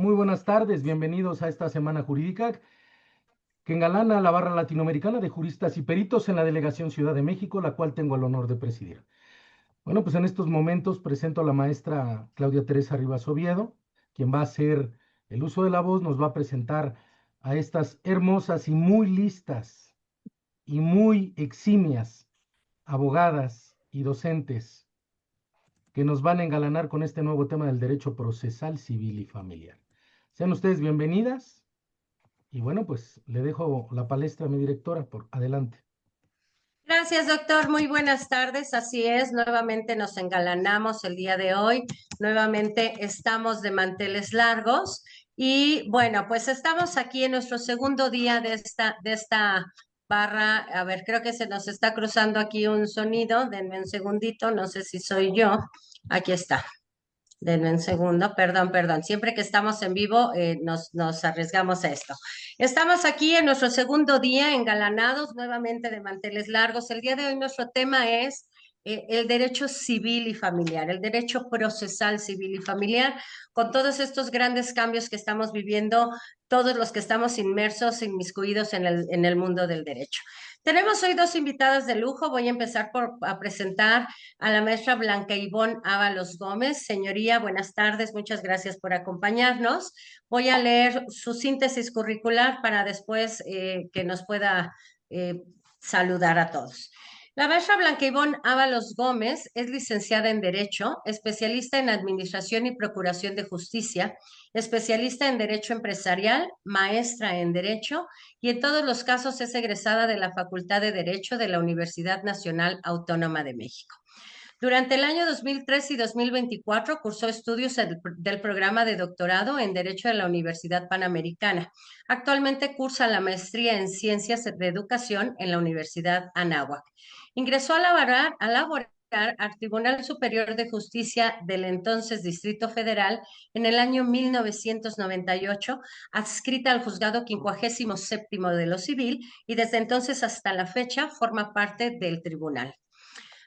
Muy buenas tardes, bienvenidos a esta semana jurídica que engalana la barra latinoamericana de juristas y peritos en la delegación Ciudad de México, la cual tengo el honor de presidir. Bueno, pues en estos momentos presento a la maestra Claudia Teresa Rivas Oviedo, quien va a hacer el uso de la voz, nos va a presentar a estas hermosas y muy listas y muy eximias abogadas y docentes que nos van a engalanar con este nuevo tema del derecho procesal, civil y familiar. Sean ustedes bienvenidas. Y bueno, pues le dejo la palestra a mi directora, por adelante. Gracias, doctor. Muy buenas tardes. Así es, nuevamente nos engalanamos el día de hoy. Nuevamente estamos de manteles largos. Y bueno, pues estamos aquí en nuestro segundo día de esta barra. A ver, creo que se nos está cruzando aquí un sonido. Denme un segundito, no sé si soy yo. Aquí está. Denme un segundo, perdón. Siempre que estamos en vivo nos arriesgamos a esto. Estamos aquí en nuestro segundo día engalanados nuevamente de manteles largos. El día de hoy nuestro tema es el derecho civil y familiar, el derecho procesal civil y familiar, con todos estos grandes cambios que estamos viviendo, todos los que estamos inmersos, inmiscuidos en el mundo del derecho. Tenemos hoy dos invitadas de lujo. Voy a empezar a presentar a la maestra Blanca Ivonne Ábalos Gómez. Señoría, buenas tardes, muchas gracias por acompañarnos. Voy a leer su síntesis curricular para después que nos pueda eh, saludar a todos. La maestra Blanca Ivonne Ábalos Gómez es licenciada en Derecho, especialista en Administración y Procuración de Justicia, especialista en Derecho Empresarial, maestra en Derecho y en todos los casos es egresada de la Facultad de Derecho de la Universidad Nacional Autónoma de México. Durante el año 2003 y 2024 cursó estudios del programa de doctorado en Derecho de la Universidad Panamericana. Actualmente cursa la maestría en Ciencias de Educación en la Universidad Anáhuac. Ingresó a laborar al Tribunal Superior de Justicia del entonces Distrito Federal en el año 1998, adscrita al Juzgado 57º de lo Civil y desde entonces hasta la fecha forma parte del tribunal.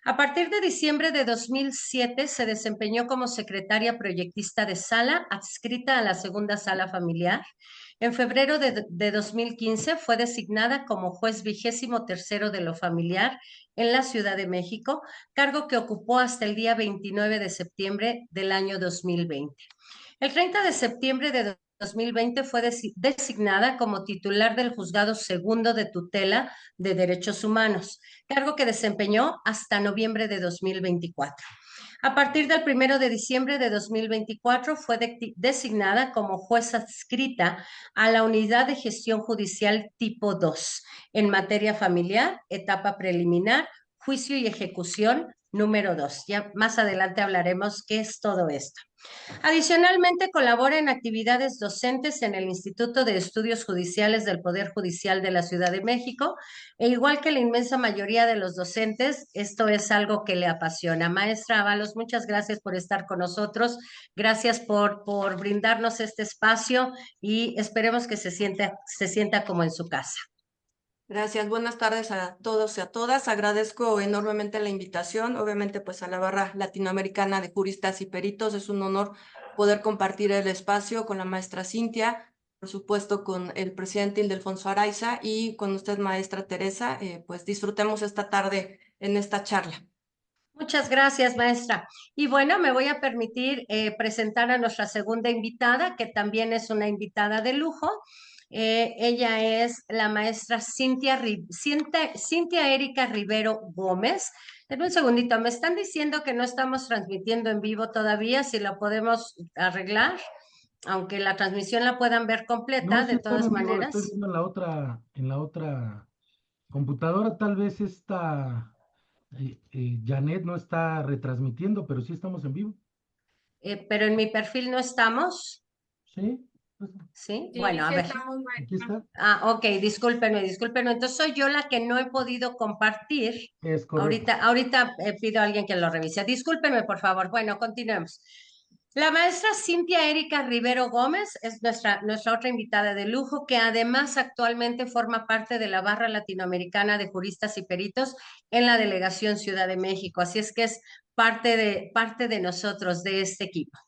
A partir de diciembre de 2007 se desempeñó como secretaria proyectista de sala, adscrita a la segunda sala familiar. En febrero de 2015 fue designada como juez 23º de lo familiar en la Ciudad de México, cargo que ocupó hasta el día 29 de septiembre del año 2020. El 30 de septiembre de 2020 fue designada como titular del Juzgado Segundo de Tutela de Derechos Humanos, cargo que desempeñó hasta noviembre de 2024. A partir del 1 de diciembre de 2024 fue designada como juez adscrita a la Unidad de Gestión Judicial Tipo 2 en materia familiar, etapa preliminar, juicio y ejecución número 2. Ya más adelante hablaremos qué es todo esto. Adicionalmente, colabora en actividades docentes en el Instituto de Estudios Judiciales del Poder Judicial de la Ciudad de México, e igual que la inmensa mayoría de los docentes, esto es algo que le apasiona. Maestra Ábalos, muchas gracias por estar con nosotros, gracias por brindarnos este espacio y esperemos que se sienta como en su casa. Gracias, buenas tardes a todos y a todas. Agradezco enormemente la invitación. Obviamente, pues a la barra latinoamericana de juristas y peritos es un honor poder compartir el espacio con la maestra Cintia, por supuesto con el presidente Ildefonso Araiza y con usted, maestra Teresa. Pues disfrutemos esta tarde en esta charla. Muchas gracias, maestra. Y bueno, me voy a permitir presentar a nuestra segunda invitada, que también es una invitada de lujo. Ella es la maestra Cintia Erika Rivero Gómez. Denme un segundito, me están diciendo que no estamos transmitiendo en vivo todavía, si lo podemos arreglar, aunque la transmisión la puedan ver No, completa, sí de están todas en vivo, estoy maneras. viendo en la otra computadora, tal vez esta Janet no está retransmitiendo, pero sí estamos en vivo. Pero en mi perfil no estamos, Sí, pues, ¿sí? Sí, Bueno, a sí ver. estamos, aquí maestra. está, Ok, discúlpenme. Entonces soy yo la que no he podido compartir. es correcto. Ahorita pido a alguien que lo revise. Discúlpenme, por favor. Bueno, continuemos. La maestra Cintia Erika Rivero Gómez es nuestra otra invitada de lujo, que además actualmente forma parte de la barra latinoamericana de juristas y peritos en la delegación Ciudad de México. Así es que es parte de nosotros, de este equipo.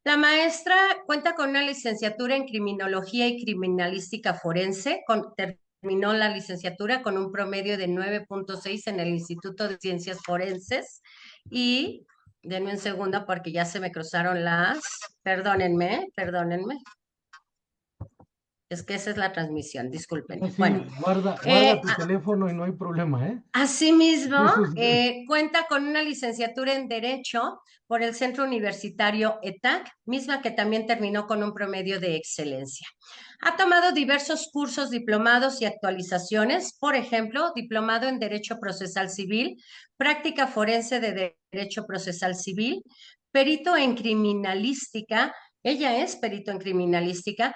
La maestra cuenta con una licenciatura en criminología y criminalística forense. Terminó la licenciatura con un promedio de 9.6 en el Instituto de Ciencias Forenses. Y denme un segundo porque ya se me cruzaron las. Perdónenme, perdónenme. Es que esa es la transmisión, disculpen. No, sí, Bueno, guarda tu teléfono y no hay problema, ¿eh? asimismo, Eso es, cuenta con una licenciatura en Derecho por el Centro Universitario ETAC, misma que también terminó con un promedio de excelencia. Ha tomado diversos cursos, diplomados y actualizaciones, por ejemplo, diplomado en Derecho Procesal Civil, práctica forense de Derecho Procesal Civil, perito en criminalística. Ella es perito en criminalística,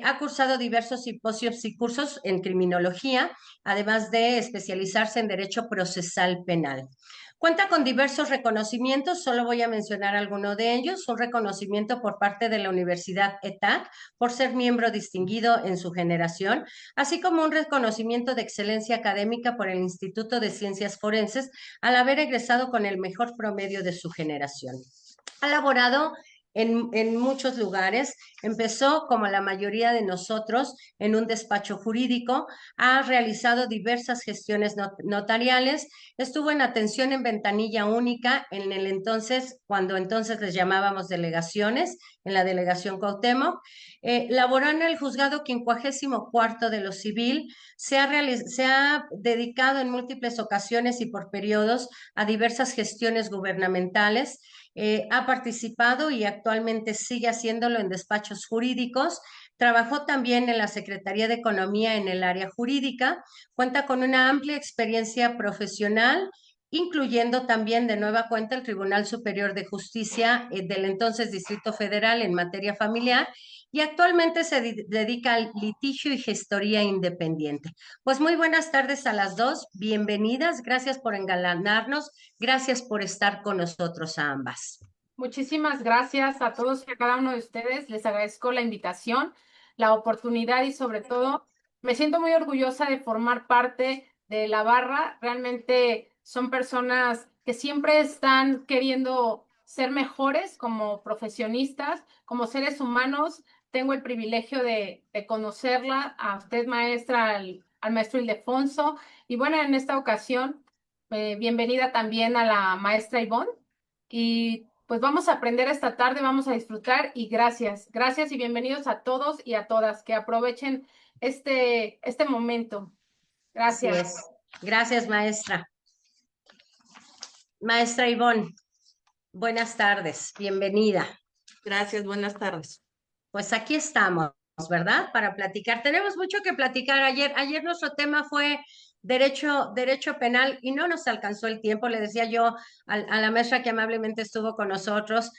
ha cursado diversos simposios y cursos en criminología, además de especializarse en Derecho Procesal Penal. Cuenta con diversos reconocimientos, solo voy a mencionar alguno de ellos, un reconocimiento por parte de la Universidad ETAC por ser miembro distinguido en su generación, así como un reconocimiento de excelencia académica por el Instituto de Ciencias Forenses al haber egresado con el mejor promedio de su generación. Ha laborado en muchos lugares. Empezó, como la mayoría de nosotros, en un despacho jurídico. Ha realizado diversas gestiones notariales. Estuvo en atención en ventanilla única en el entonces, cuando entonces les llamábamos delegaciones, en la delegación Cuauhtémoc. Laboró en el juzgado 54 de lo civil. Se ha dedicado en múltiples ocasiones y por periodos a diversas gestiones gubernamentales. Ha participado y actualmente sigue haciéndolo en despachos jurídicos. Trabajó también en la Secretaría de Economía en el área jurídica. Cuenta con una amplia experiencia profesional, incluyendo también de nueva cuenta el Tribunal Superior de Justicia del entonces Distrito Federal en materia familiar, y actualmente se dedica al litigio y gestoría independiente. Pues muy buenas tardes a las dos, bienvenidas, gracias por engalanarnos, gracias por estar con nosotros a ambas. Muchísimas gracias a todos y a cada uno de ustedes. Les agradezco la invitación, la oportunidad y sobre todo me siento muy orgullosa de formar parte de la barra. Realmente son personas que siempre están queriendo ser mejores como profesionistas, como seres humanos. Tengo el privilegio de conocerla, a usted maestra, al maestro Ildefonso. Y bueno, en esta ocasión, bienvenida también a la maestra Ivonne. Y pues vamos a aprender esta tarde, vamos a disfrutar y gracias. Gracias y bienvenidos a todos y a todas. Que aprovechen este momento. Gracias. Así es. Gracias, maestra. Maestra Ivonne, buenas tardes, bienvenida. Gracias, buenas tardes. Pues aquí estamos, ¿verdad? Para platicar. Tenemos mucho que platicar. Ayer nuestro tema fue derecho penal y no nos alcanzó el tiempo. Le decía yo a la maestra que amablemente estuvo con nosotros,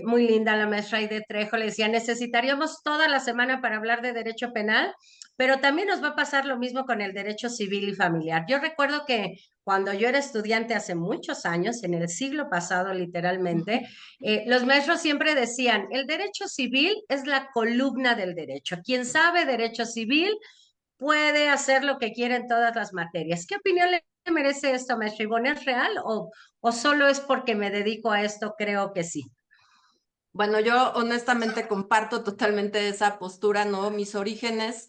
muy linda la maestra Aide Trejo, le decía, necesitaríamos toda la semana para hablar de derecho penal, pero también nos va a pasar lo mismo con el derecho civil y familiar. Yo recuerdo que cuando yo era estudiante hace muchos años, en el siglo pasado literalmente, los maestros siempre decían, el derecho civil es la columna del derecho. Quien sabe derecho civil puede hacer lo que quiera en todas las materias. ¿Qué opinión le merece esto, maestro Ivonne? ¿Es real o solo es porque me dedico a esto? Creo que sí. Bueno, yo honestamente comparto totalmente esa postura, ¿no? Mis orígenes,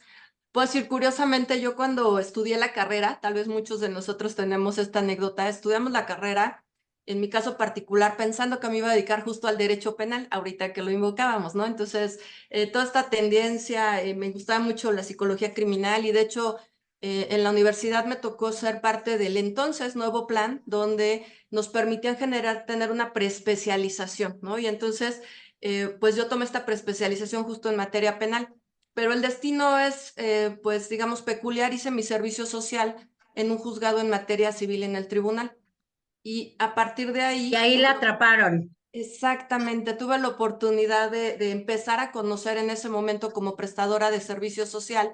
pues decir, curiosamente, yo cuando estudié la carrera, tal vez muchos de nosotros tenemos esta anécdota, estudiamos la carrera, en mi caso particular, pensando que me iba a dedicar justo al derecho penal, ahorita que lo invocábamos, ¿no? Entonces, toda esta tendencia, me gustaba mucho la psicología criminal y de hecho, en la universidad me tocó ser parte del entonces nuevo plan, donde nos permitían tener una preespecialización, ¿no? Y entonces, pues yo tomé esta preespecialización justo en materia penal, pero el destino es, pues digamos, peculiar. Hice mi servicio social en un juzgado en materia civil en el tribunal. Y a partir de ahí... Y ahí la atraparon. Exactamente, tuve la oportunidad de empezar a conocer en ese momento como prestadora de servicio social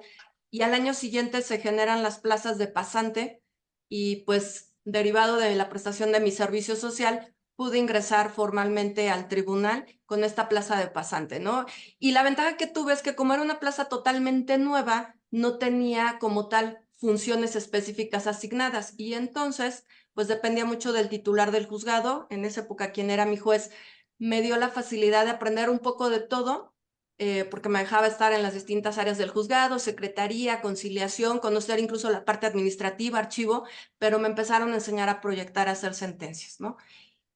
y al año siguiente se generan las plazas de pasante y pues derivado de la prestación de mi servicio social pude ingresar formalmente al tribunal con esta plaza de pasante, ¿no? Y la ventaja que tuve es que como era una plaza totalmente nueva, no tenía como tal funciones específicas asignadas y entonces pues dependía mucho del titular del juzgado, en esa época quien era mi juez, me dio la facilidad de aprender un poco de todo, porque me dejaba estar en las distintas áreas del juzgado, secretaría, conciliación, conocer incluso la parte administrativa, archivo, pero me empezaron a enseñar a proyectar, a hacer sentencias, ¿no?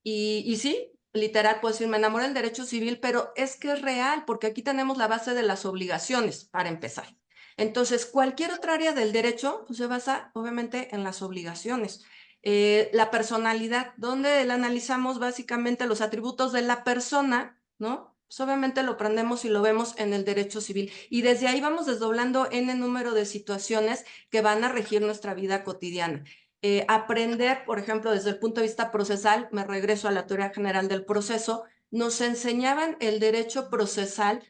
Y sí, literal, puedo decir, me enamoré del derecho civil, pero es que es real, porque aquí tenemos la base de las obligaciones, para empezar. Entonces, cualquier otra área del derecho pues, se basa, obviamente, en las obligaciones. La personalidad, donde la analizamos básicamente los atributos de la persona, ¿no? Pues obviamente lo aprendemos y lo vemos en el derecho civil. Y desde ahí vamos desdoblando n número de situaciones que van a regir nuestra vida cotidiana. Aprender, por ejemplo, desde el punto de vista procesal, me regreso a la teoría general del proceso, nos enseñaban el derecho procesal.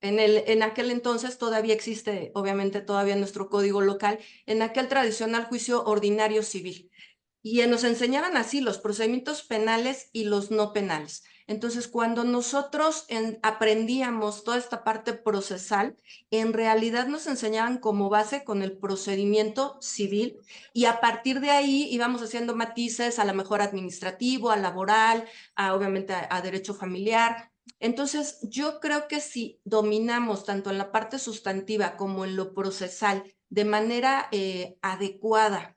En aquel entonces todavía existe, obviamente todavía nuestro código local, en aquel tradicional juicio ordinario civil. Y nos enseñaban así los procedimientos penales y los no penales. Entonces, cuando nosotros aprendíamos toda esta parte procesal, en realidad nos enseñaban como base con el procedimiento civil y a partir de ahí íbamos haciendo matices a lo mejor administrativo, a laboral, obviamente a derecho familiar. Entonces, yo creo que si dominamos tanto en la parte sustantiva como en lo procesal de manera adecuada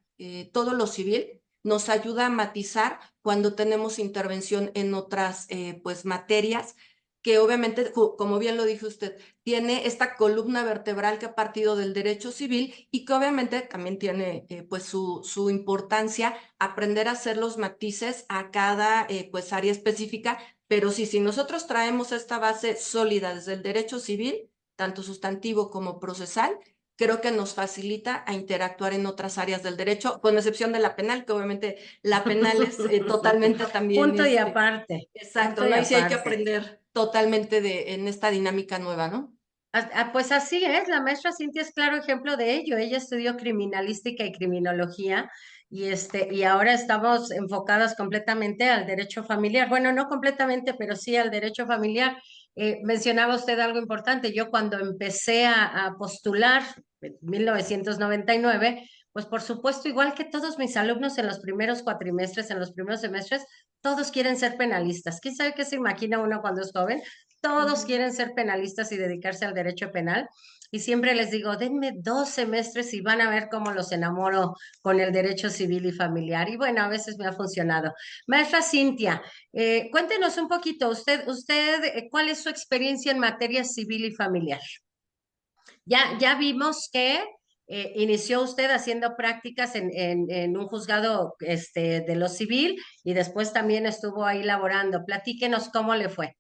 todo lo civil, nos ayuda a matizar cuando tenemos intervención en otras pues materias que obviamente, como bien lo dijo usted, tiene esta columna vertebral que ha partido del derecho civil y que obviamente también tiene pues su importancia aprender a hacer los matices a cada pues área específica, pero sí, si nosotros traemos esta base sólida desde el derecho civil, tanto sustantivo como procesal, creo que nos facilita a interactuar en otras áreas del derecho, con excepción de la penal, que obviamente la penal es totalmente también... Punto y aparte. Exacto, Punto y ¿no? Y sí hay que aparte. aprender totalmente en esta dinámica nueva, ¿no? Pues así es, la maestra Cintia es claro ejemplo de ello. Ella estudió criminalística y criminología y ahora estamos enfocadas completamente al derecho familiar. Bueno, no completamente, pero sí al derecho familiar. Mencionaba usted algo importante. Yo cuando empecé a postular en 1999, pues por supuesto, igual que todos mis alumnos en los primeros cuatrimestres, en los primeros semestres, todos quieren ser penalistas. ¿Quién sabe qué se imagina uno cuando es joven? Todos quieren ser penalistas y dedicarse al derecho penal. Y siempre les digo, denme 2 semestres y van a ver cómo los enamoro con el derecho civil y familiar. Y bueno, a veces me ha funcionado. Maestra Cintia, cuéntenos un poquito, ¿cuál es su experiencia en materia civil y familiar? Ya vimos que inició usted haciendo prácticas en un juzgado de lo civil y después también estuvo ahí laborando. Platíquenos cómo le fue.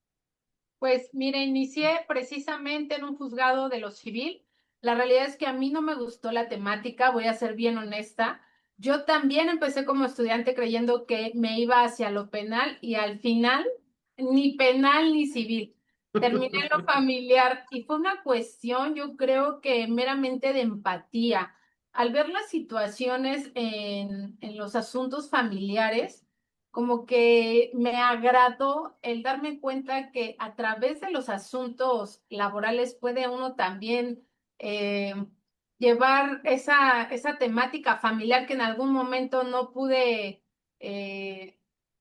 Pues mire, inicié precisamente en un juzgado de lo civil. La realidad es que a mí no me gustó la temática, voy a ser bien honesta. Yo también empecé como estudiante creyendo que me iba hacia lo penal y al final ni penal ni civil. Terminé en lo familiar y fue una cuestión, yo creo que meramente de empatía. Al ver las situaciones en los asuntos familiares, como que me agradó el darme cuenta que a través de los asuntos laborales puede uno también eh, llevar esa temática familiar que en algún momento no pude eh,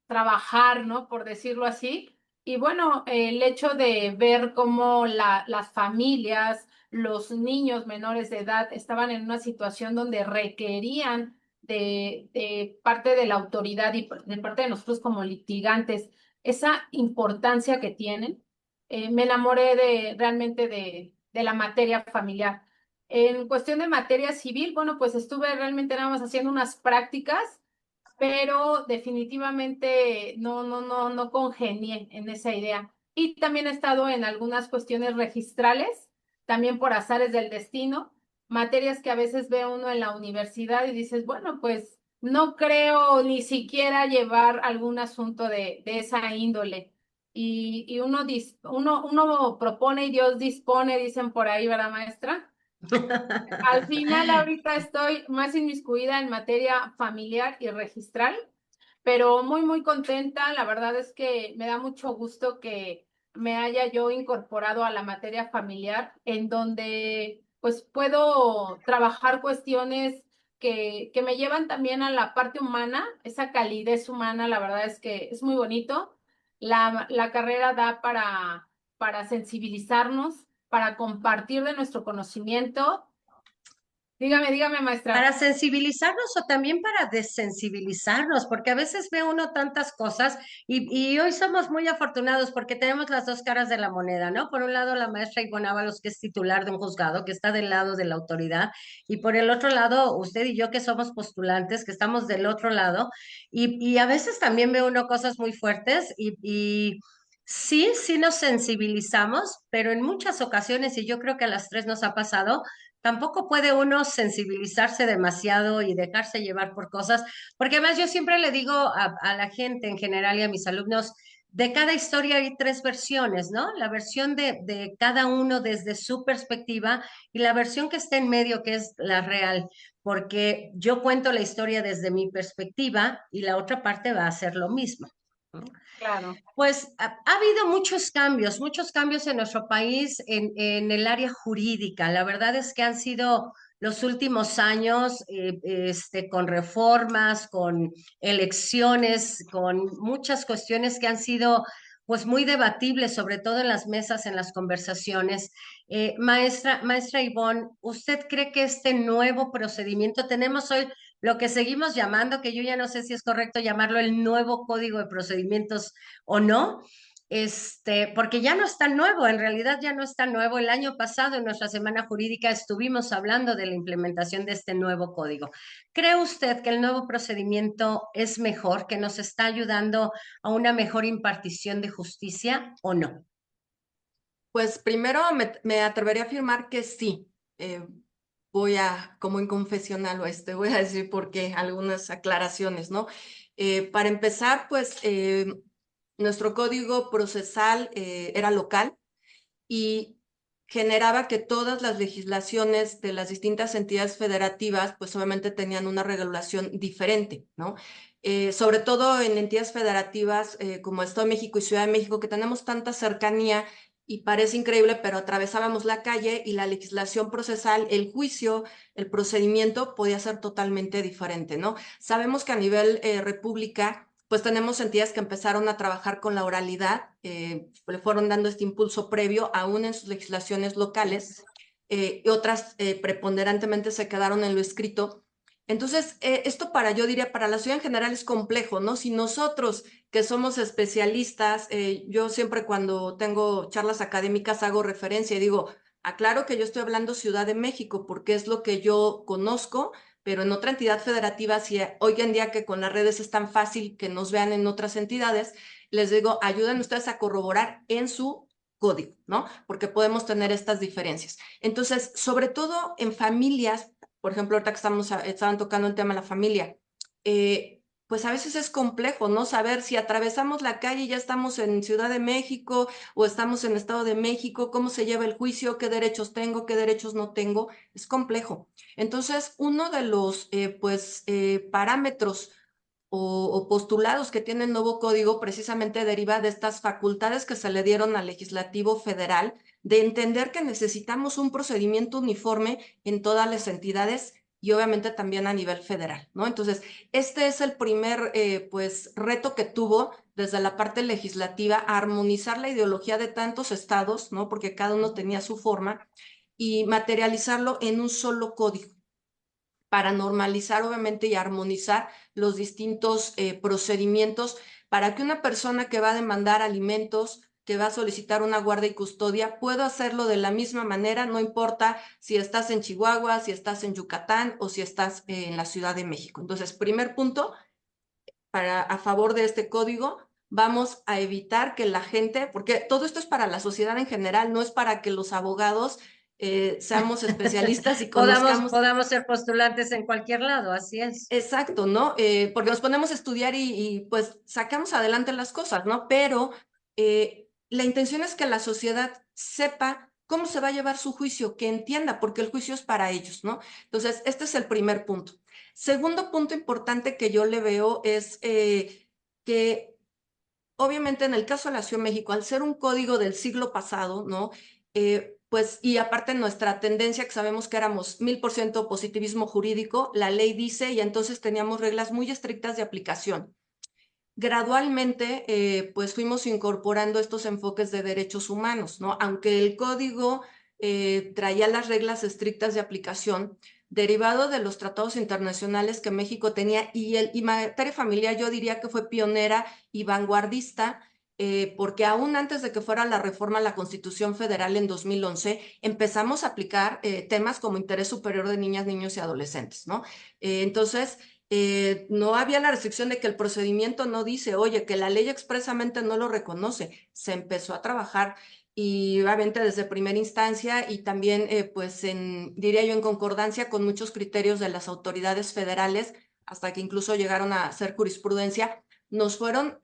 trabajar, ¿no? Por decirlo así. Y bueno, el hecho de ver cómo las familias, los niños menores de edad estaban en una situación donde requerían de parte de la autoridad y de parte de nosotros como litigantes, esa importancia que tienen, me enamoré realmente de la materia familiar. En cuestión de materia civil, bueno, pues estuve realmente nada más haciendo unas prácticas, pero definitivamente no congenié en esa idea. Y también he estado en algunas cuestiones registrales, también por azares del destino, materias que a veces ve uno en la universidad y dices, bueno, pues no creo ni siquiera llevar algún asunto de esa índole. Y uno propone y Dios dispone, dicen por ahí, ¿verdad, maestra? Al final, ahorita estoy más inmiscuida en materia familiar y registral, pero muy contenta. La verdad es que me da mucho gusto que me haya yo incorporado a la materia familiar, en donde pues puedo trabajar cuestiones que me llevan también a la parte humana, esa calidez humana, la verdad es que es muy bonito. La carrera da para sensibilizarnos, para compartir de nuestro conocimiento. Dígame, maestra. Para sensibilizarnos o también para desensibilizarnos, porque a veces ve uno tantas cosas y hoy somos muy afortunados porque tenemos las dos caras de la moneda, ¿no? Por un lado, la maestra Ivonne Ábalos, que es titular de un juzgado, que está del lado de la autoridad, y por el otro lado, usted y yo, que somos postulantes, que estamos del otro lado, y a veces también ve uno cosas muy fuertes y sí, sí nos sensibilizamos, pero en muchas ocasiones, y yo creo que a las tres nos ha pasado, tampoco puede uno sensibilizarse demasiado y dejarse llevar por cosas, porque además yo siempre le digo a la gente en general y a mis alumnos, de cada historia hay tres versiones, ¿no? La versión de cada uno desde su perspectiva y la versión que está en medio, que es la real, porque yo cuento la historia desde mi perspectiva y la otra parte va a hacer lo mismo, ¿no? Claro. Pues ha habido muchos cambios en nuestro país en el área jurídica. La verdad es que han sido los últimos años con reformas, con elecciones, con muchas cuestiones que han sido pues muy debatibles, sobre todo en las mesas, en las conversaciones. Maestra Ivonne, ¿usted cree que este nuevo procedimiento, tenemos hoy lo que seguimos llamando, que yo ya no sé si es correcto llamarlo el nuevo Código de Procedimientos o no? Porque ya no es tan nuevo, en realidad ya no es tan nuevo. El año pasado en nuestra semana jurídica estuvimos hablando de la implementación de este nuevo código. ¿Cree usted que el nuevo procedimiento es mejor, que nos está ayudando a una mejor impartición de justicia o no? Pues primero me atrevería a afirmar que sí. Como en confesional voy a decir por qué, algunas aclaraciones, ¿no? Para empezar, pues nuestro código procesal era local y generaba que todas las legislaciones de las distintas entidades federativas, pues obviamente tenían una regulación diferente, ¿no? Sobre todo en entidades federativas como Estado de México y Ciudad de México, que tenemos tanta cercanía y parece increíble, pero atravesábamos la calle y la legislación procesal, el juicio, el procedimiento podía ser totalmente diferente, ¿no? Sabemos que a nivel república, pues tenemos entidades que empezaron a trabajar con la oralidad, le fueron dando este impulso previo, aún en sus legislaciones locales, y otras preponderantemente se quedaron en lo escrito. Entonces, esto yo diría, para la ciudad en general es complejo, ¿no? Si nosotros que somos especialistas, yo siempre cuando tengo charlas académicas hago referencia y digo, aclaro que yo estoy hablando Ciudad de México porque es lo que yo conozco, pero en otra entidad federativa, si hoy en día que con las redes es tan fácil que nos vean en otras entidades, les digo, ayuden ustedes a corroborar en su código, ¿no? Porque podemos tener estas diferencias. Entonces, sobre todo en familias, por ejemplo, ahorita que estaban tocando el tema de la familia, pues a veces es complejo, ¿no? Saber si atravesamos la calle y ya estamos en Ciudad de México o estamos en Estado de México, cómo se lleva el juicio, qué derechos tengo, qué derechos no tengo, es complejo. Entonces, uno de los parámetros o postulados que tiene el nuevo código precisamente deriva de estas facultades que se le dieron al legislativo federal de entender que necesitamos un procedimiento uniforme en todas las entidades y obviamente también a nivel federal, ¿no? Entonces, este es el primer reto que tuvo desde la parte legislativa, armonizar la ideología de tantos estados, ¿no? Porque cada uno tenía su forma, y materializarlo en un solo código para normalizar, obviamente, y armonizar los distintos procedimientos para que una persona que va a demandar alimentos, que va a solicitar una guardia y custodia, pueda hacerlo de la misma manera, no importa si estás en Chihuahua, si estás en Yucatán o si estás en la Ciudad de México. Entonces, primer punto, a favor de este código, vamos a evitar que la gente, porque todo esto es para la sociedad en general, no es para que los abogados seamos especialistas y conozcamos. Podamos ser postulantes en cualquier lado, así es. Exacto, ¿no? Porque nos ponemos a estudiar pues sacamos adelante las cosas, ¿no? Pero la intención es que la sociedad sepa cómo se va a llevar su juicio, que entienda, porque el juicio es para ellos, ¿no? Entonces, este es el primer punto. Segundo punto importante que yo le veo es que obviamente en el caso de la Ciudad de México, al ser un código del siglo pasado, ¿no? Pues, y aparte nuestra tendencia, que sabemos que éramos 1000% positivismo jurídico, la ley dice, y entonces teníamos reglas muy estrictas de aplicación. gradualmente pues fuimos incorporando estos enfoques de derechos humanos, ¿no? Aunque el código traía las reglas estrictas de aplicación, derivado de los tratados internacionales que México tenía, y materia familiar yo diría que fue pionera y vanguardista, porque aún antes de que fuera la reforma a la Constitución Federal en 2011, empezamos a aplicar temas como interés superior de niñas, niños y adolescentes, ¿no? Entonces, no había la restricción de que el procedimiento no dice, oye, que la ley expresamente no lo reconoce. Se empezó a trabajar y obviamente desde primera instancia y también, pues, diría yo, en concordancia con muchos criterios de las autoridades federales, hasta que incluso llegaron a hacer jurisprudencia, nos fueron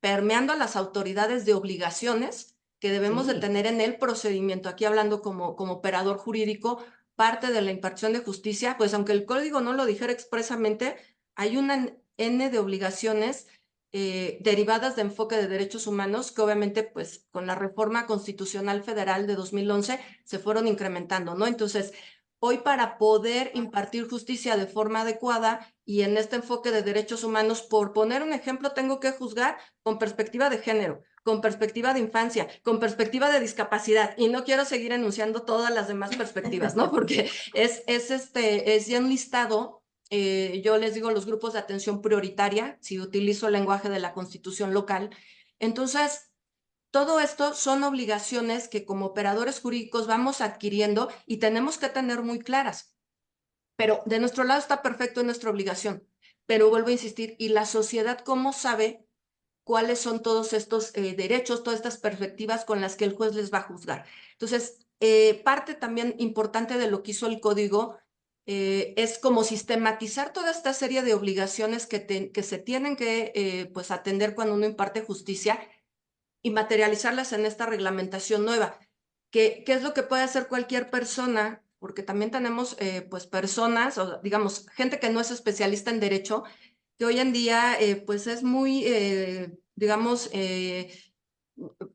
permeando a las autoridades de obligaciones que debemos de tener en el procedimiento. Aquí hablando como operador jurídico, parte de la impartición de justicia, pues aunque el código no lo dijera expresamente, hay una N de obligaciones derivadas de enfoque de derechos humanos que obviamente pues con la reforma constitucional federal de 2011 se fueron incrementando, ¿no? Entonces, hoy para poder impartir justicia de forma adecuada y en este enfoque de derechos humanos, por poner un ejemplo, tengo que juzgar con perspectiva de género, con perspectiva de infancia, con perspectiva de discapacidad, y no quiero seguir enunciando todas las demás perspectivas, ¿no? Porque es ya un listado. Yo les digo los grupos de atención prioritaria, si utilizo el lenguaje de la Constitución local. Entonces, todo esto son obligaciones que como operadores jurídicos vamos adquiriendo y tenemos que tener muy claras. Pero de nuestro lado está perfecto, en nuestra obligación. Pero vuelvo a insistir, ¿y la sociedad cómo sabe cuáles son todos estos derechos, todas estas perspectivas con las que el juez les va a juzgar? Entonces, parte también importante de lo que hizo el código es como sistematizar toda esta serie de obligaciones que se tienen que pues atender cuando uno imparte justicia y materializarlas en esta reglamentación nueva. ¿Qué es lo que puede hacer cualquier persona? Porque también tenemos pues personas, o digamos, gente que no es especialista en derecho, que hoy en día pues es muy, digamos,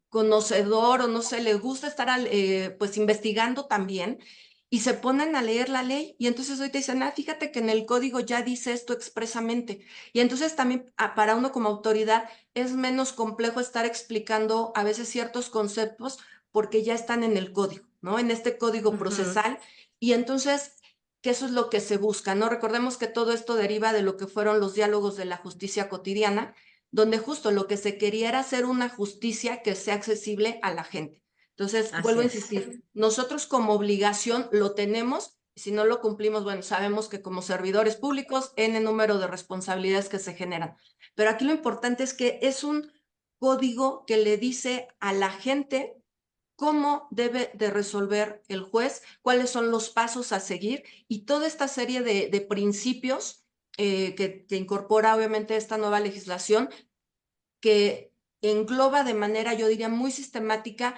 conocedor o no sé, le gusta estar pues investigando también y se ponen a leer la ley y entonces hoy te dicen, fíjate que en el código ya dice esto expresamente. Y entonces también para uno como autoridad es menos complejo estar explicando a veces ciertos conceptos porque ya están en el código, ¿no? En este código procesal. Y entonces, que eso es lo que se busca, ¿no? Recordemos que todo esto deriva de lo que fueron los diálogos de la justicia cotidiana, donde justo lo que se quería era hacer una justicia que sea accesible a la gente. Entonces, vuelvo a insistir, nosotros como obligación lo tenemos, si no lo cumplimos, bueno, sabemos que como servidores públicos, N número de responsabilidades que se generan. Pero aquí lo importante es que es un código que le dice a la gente cómo debe de resolver el juez, cuáles son los pasos a seguir y toda esta serie de principios que incorpora obviamente esta nueva legislación que engloba de manera, yo diría, muy sistemática,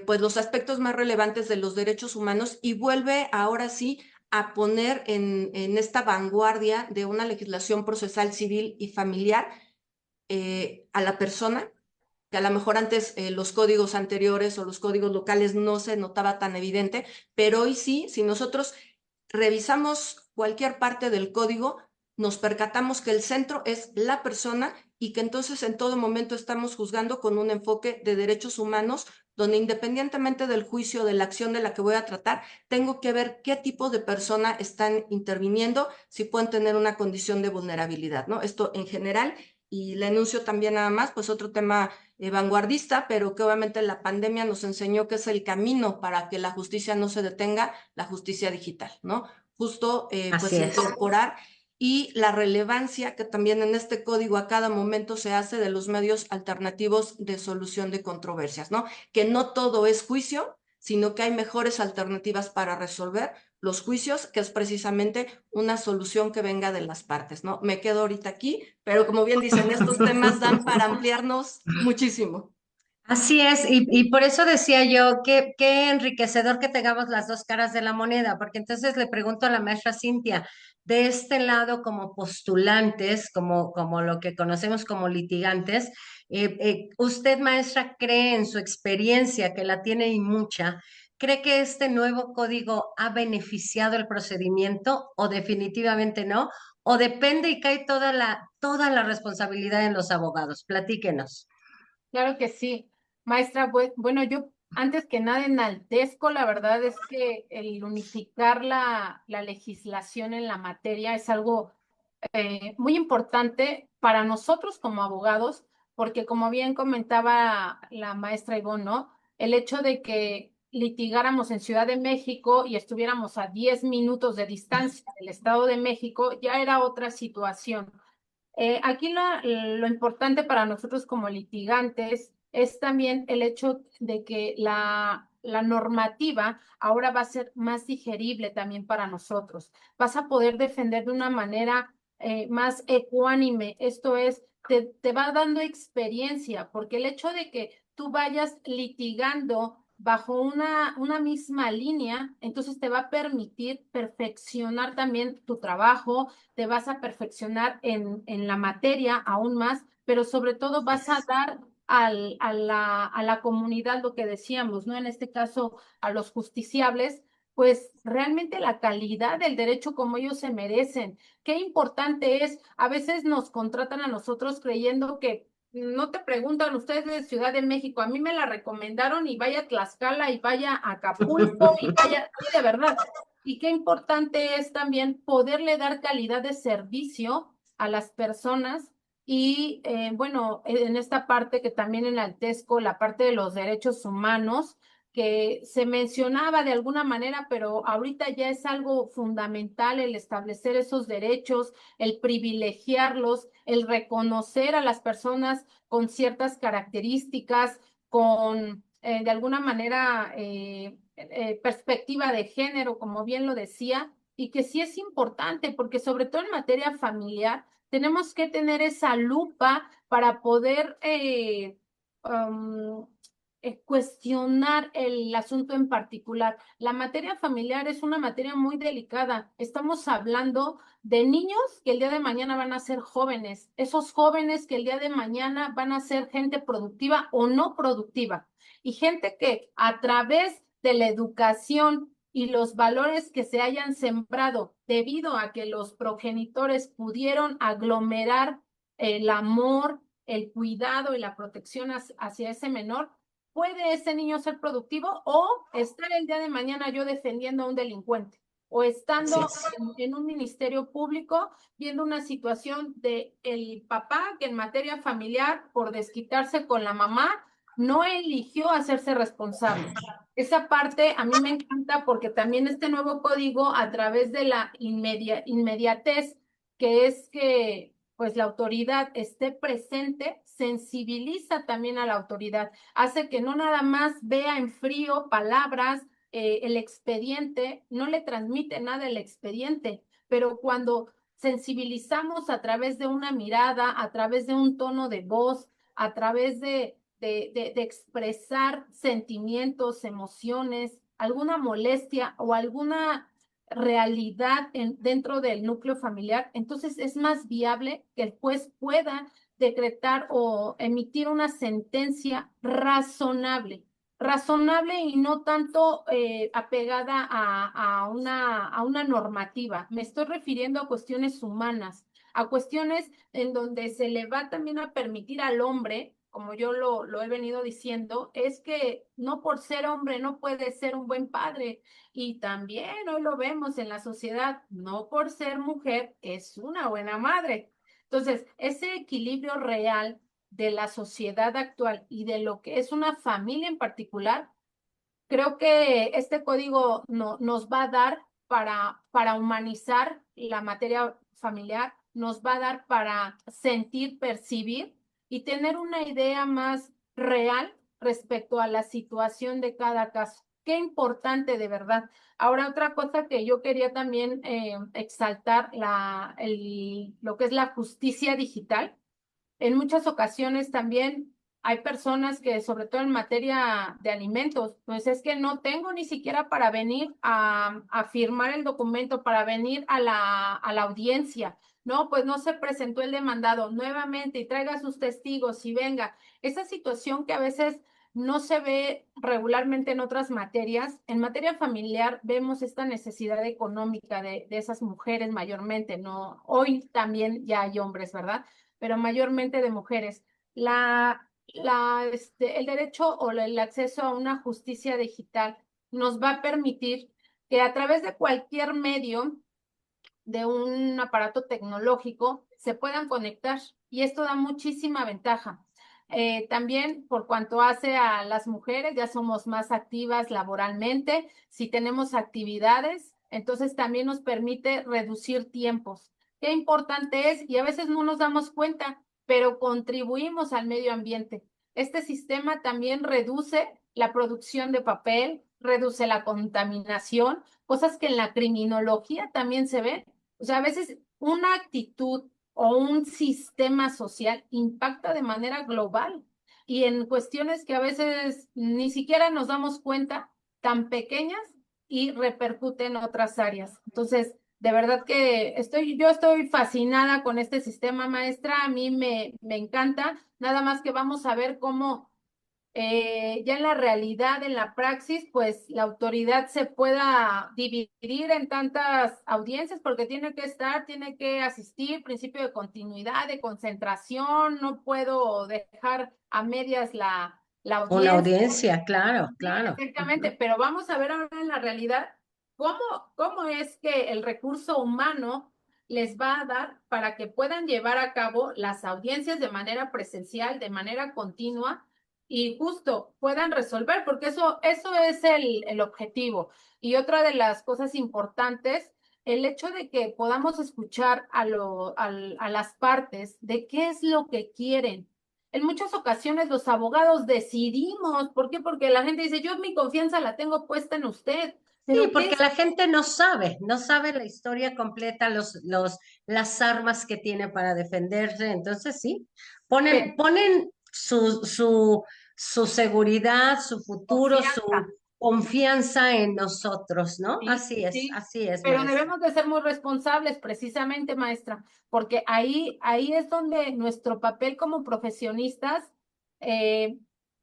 pues los aspectos más relevantes de los derechos humanos y vuelve ahora sí a poner en esta vanguardia de una legislación procesal civil y familiar a la persona, que a lo mejor antes los códigos anteriores o los códigos locales no se notaba tan evidente, pero hoy sí, si nosotros revisamos cualquier parte del código, nos percatamos que el centro es la persona y que entonces en todo momento estamos juzgando con un enfoque de derechos humanos, donde independientemente del juicio, de la acción de la que voy a tratar, tengo que ver qué tipo de persona están interviniendo, si pueden tener una condición de vulnerabilidad, ¿no? Esto en general, y le enuncio también nada más, pues otro tema vanguardista, pero que obviamente la pandemia nos enseñó que es el camino para que la justicia no se detenga, la justicia digital, ¿no? Justo pues incorporar y la relevancia que también en este código a cada momento se hace de los medios alternativos de solución de controversias, ¿no? Que no todo es juicio, sino que hay mejores alternativas para resolver los juicios, que es precisamente una solución que venga de las partes, ¿no? Me quedo ahorita aquí, pero como bien dicen, estos temas dan para ampliarnos muchísimo. Así es, y por eso decía yo que qué enriquecedor que tengamos las dos caras de la moneda, porque entonces le pregunto a la maestra Cintia, de este lado como postulantes, como lo que conocemos como litigantes, usted maestra cree en su experiencia, que la tiene y mucha, ¿cree que este nuevo código ha beneficiado el procedimiento o definitivamente no? o depende y cae toda la responsabilidad en los abogados? Platíquenos. Claro que sí. Maestra, bueno, yo antes que nada enaltezco, la verdad es que el unificar la legislación en la materia es algo muy importante para nosotros como abogados, porque como bien comentaba la maestra Ivonne, ¿no? El hecho de que litigáramos en Ciudad de México y estuviéramos a 10 minutos de distancia del Estado de México ya era otra situación. Aquí lo importante para nosotros como litigantes es también el hecho de que la normativa ahora va a ser más digerible también para nosotros. Vas a poder defender de una manera más ecuánime. Esto es, te va dando experiencia, porque el hecho de que tú vayas litigando bajo una misma línea, entonces te va a permitir perfeccionar también tu trabajo, te vas a perfeccionar en la materia aún más, pero sobre todo vas a dar a la comunidad lo que decíamos, ¿no? En este caso, a los justiciables, pues realmente la calidad del derecho como ellos se merecen. Qué importante es, a veces nos contratan a nosotros creyendo que no te preguntan ustedes de Ciudad de México, a mí me la recomendaron y vaya a Tlaxcala y vaya a Acapulco y vaya, sí, de verdad. Y qué importante es también poderle dar calidad de servicio a las personas y, bueno, en esta parte que también enaltezco, la parte de los derechos humanos, que se mencionaba de alguna manera, pero ahorita ya es algo fundamental el establecer esos derechos, el privilegiarlos, el reconocer a las personas con ciertas características, con, de alguna manera, perspectiva de género, como bien lo decía, y que sí es importante, porque sobre todo en materia familiar, tenemos que tener esa lupa para poder um, cuestionar el asunto en particular. La materia familiar es una materia muy delicada. Estamos hablando de niños que el día de mañana van a ser jóvenes, esos jóvenes que el día de mañana van a ser gente productiva o no productiva, y gente que a través de la educación y los valores que se hayan sembrado debido a que los progenitores pudieron aglomerar el amor, el cuidado y la protección hacia ese menor, ¿puede ese niño ser productivo o estar el día de mañana yo defendiendo a un delincuente? O estando en un ministerio público viendo una situación de el papá que en materia familiar, por desquitarse con la mamá, no eligió hacerse responsable. Esa parte a mí me encanta porque también este nuevo código, a través de la inmediatez, que es que pues la autoridad esté presente, sensibiliza también a la autoridad, hace que no nada más vea en frío palabras, el expediente, no le transmite nada el expediente, pero cuando sensibilizamos a través de una mirada, a través de un tono de voz, a través de expresar sentimientos, emociones, alguna molestia o alguna realidad dentro del núcleo familiar, entonces es más viable que el juez pueda decretar o emitir una sentencia razonable y no tanto apegada a una normativa. Me estoy refiriendo a cuestiones humanas, a cuestiones en donde se le va también a permitir al hombre, como yo lo he venido diciendo, es que no por ser hombre no puede ser un buen padre. Y también hoy lo vemos en la sociedad, no por ser mujer es una buena madre. Entonces, ese equilibrio real de la sociedad actual y de lo que es una familia en particular, creo que este código nos va a dar para humanizar la materia familiar, nos va a dar para sentir, percibir y tener una idea más real respecto a la situación de cada caso. Qué importante de verdad. Ahora, otra cosa que yo quería también exaltar, lo que es la justicia digital. En muchas ocasiones también hay personas que, sobre todo en materia de alimentos, pues es que no tengo ni siquiera para venir a firmar el documento, para venir a la audiencia. No, pues no se presentó el demandado nuevamente y traiga sus testigos y venga. Esa situación que a veces no se ve regularmente en otras materias. En materia familiar vemos esta necesidad económica de esas mujeres mayormente, ¿no? Hoy también ya hay hombres, ¿verdad? Pero mayormente de mujeres. El derecho o el acceso a una justicia digital nos va a permitir que a través de cualquier medio de un aparato tecnológico se puedan conectar y esto da muchísima ventaja. También por cuanto hace a las mujeres, ya somos más activas laboralmente, si tenemos actividades, entonces también nos permite reducir tiempos. Qué importante es, y a veces no nos damos cuenta, pero contribuimos al medio ambiente. Este sistema también reduce la producción de papel, reduce la contaminación, cosas que en la criminología también se ven. O sea, a veces una actitud o un sistema social impacta de manera global y en cuestiones que a veces ni siquiera nos damos cuenta, tan pequeñas y repercuten en otras áreas. Entonces, de verdad que yo estoy fascinada con este sistema, maestra, a mí me encanta, nada más que vamos a ver cómo ya en la realidad, en la praxis, pues la autoridad se pueda dividir en tantas audiencias porque tiene que asistir, principio de continuidad, de concentración, no puedo dejar a medias la Una audiencia. audiencia, claro, Sí, claro. exactamente, pero vamos a ver ahora en la realidad cómo, cómo es que el recurso humano les va a dar para que puedan llevar a cabo las audiencias de manera presencial, de manera continua y justo puedan resolver, porque eso es el objetivo. Y otra de las cosas importantes, el hecho de que podamos escuchar a las partes de qué es lo que quieren. En muchas ocasiones los abogados decidimos, ¿por qué? Porque la gente dice, yo mi confianza la tengo puesta en usted, Sí, pero ¿qué porque es? la gente no sabe la historia completa, las armas que tiene para defenderse. Entonces, sí, ponen su seguridad, su futuro, Confianza. su confianza en nosotros, ¿no? Sí, sí, así es, pero maestra. debemos de ser muy responsables, precisamente, maestra, porque ahí es donde nuestro papel como profesionistas eh,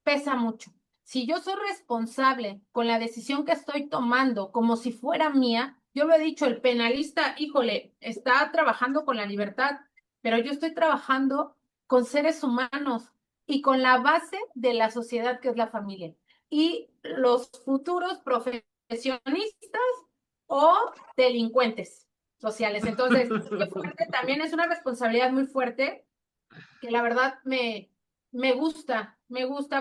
pesa mucho. Si yo soy responsable con la decisión que estoy tomando como si fuera mía, yo lo he dicho, el penalista, híjole, está trabajando con la libertad, pero yo estoy trabajando con seres humanos y con la base de la sociedad que es la familia. Y los futuros profesionistas o delincuentes sociales. Entonces, qué fuerte, también es una responsabilidad muy fuerte que la verdad me gusta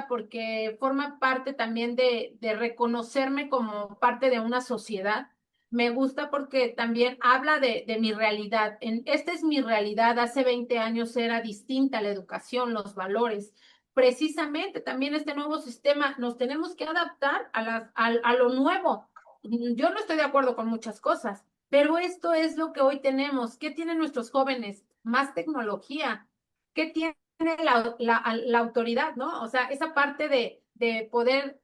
porque forma parte también de reconocerme como parte de una sociedad. Me gusta porque también habla de mi realidad. Esta es mi realidad. Hace 20 años era distinta la educación, los valores. Precisamente también este nuevo sistema, nos tenemos que adaptar a lo nuevo. Yo no estoy de acuerdo con muchas cosas, pero esto es lo que hoy tenemos. ¿Qué tienen nuestros jóvenes? Más tecnología. ¿Qué tiene la autoridad, ¿no? O sea, esa parte de poder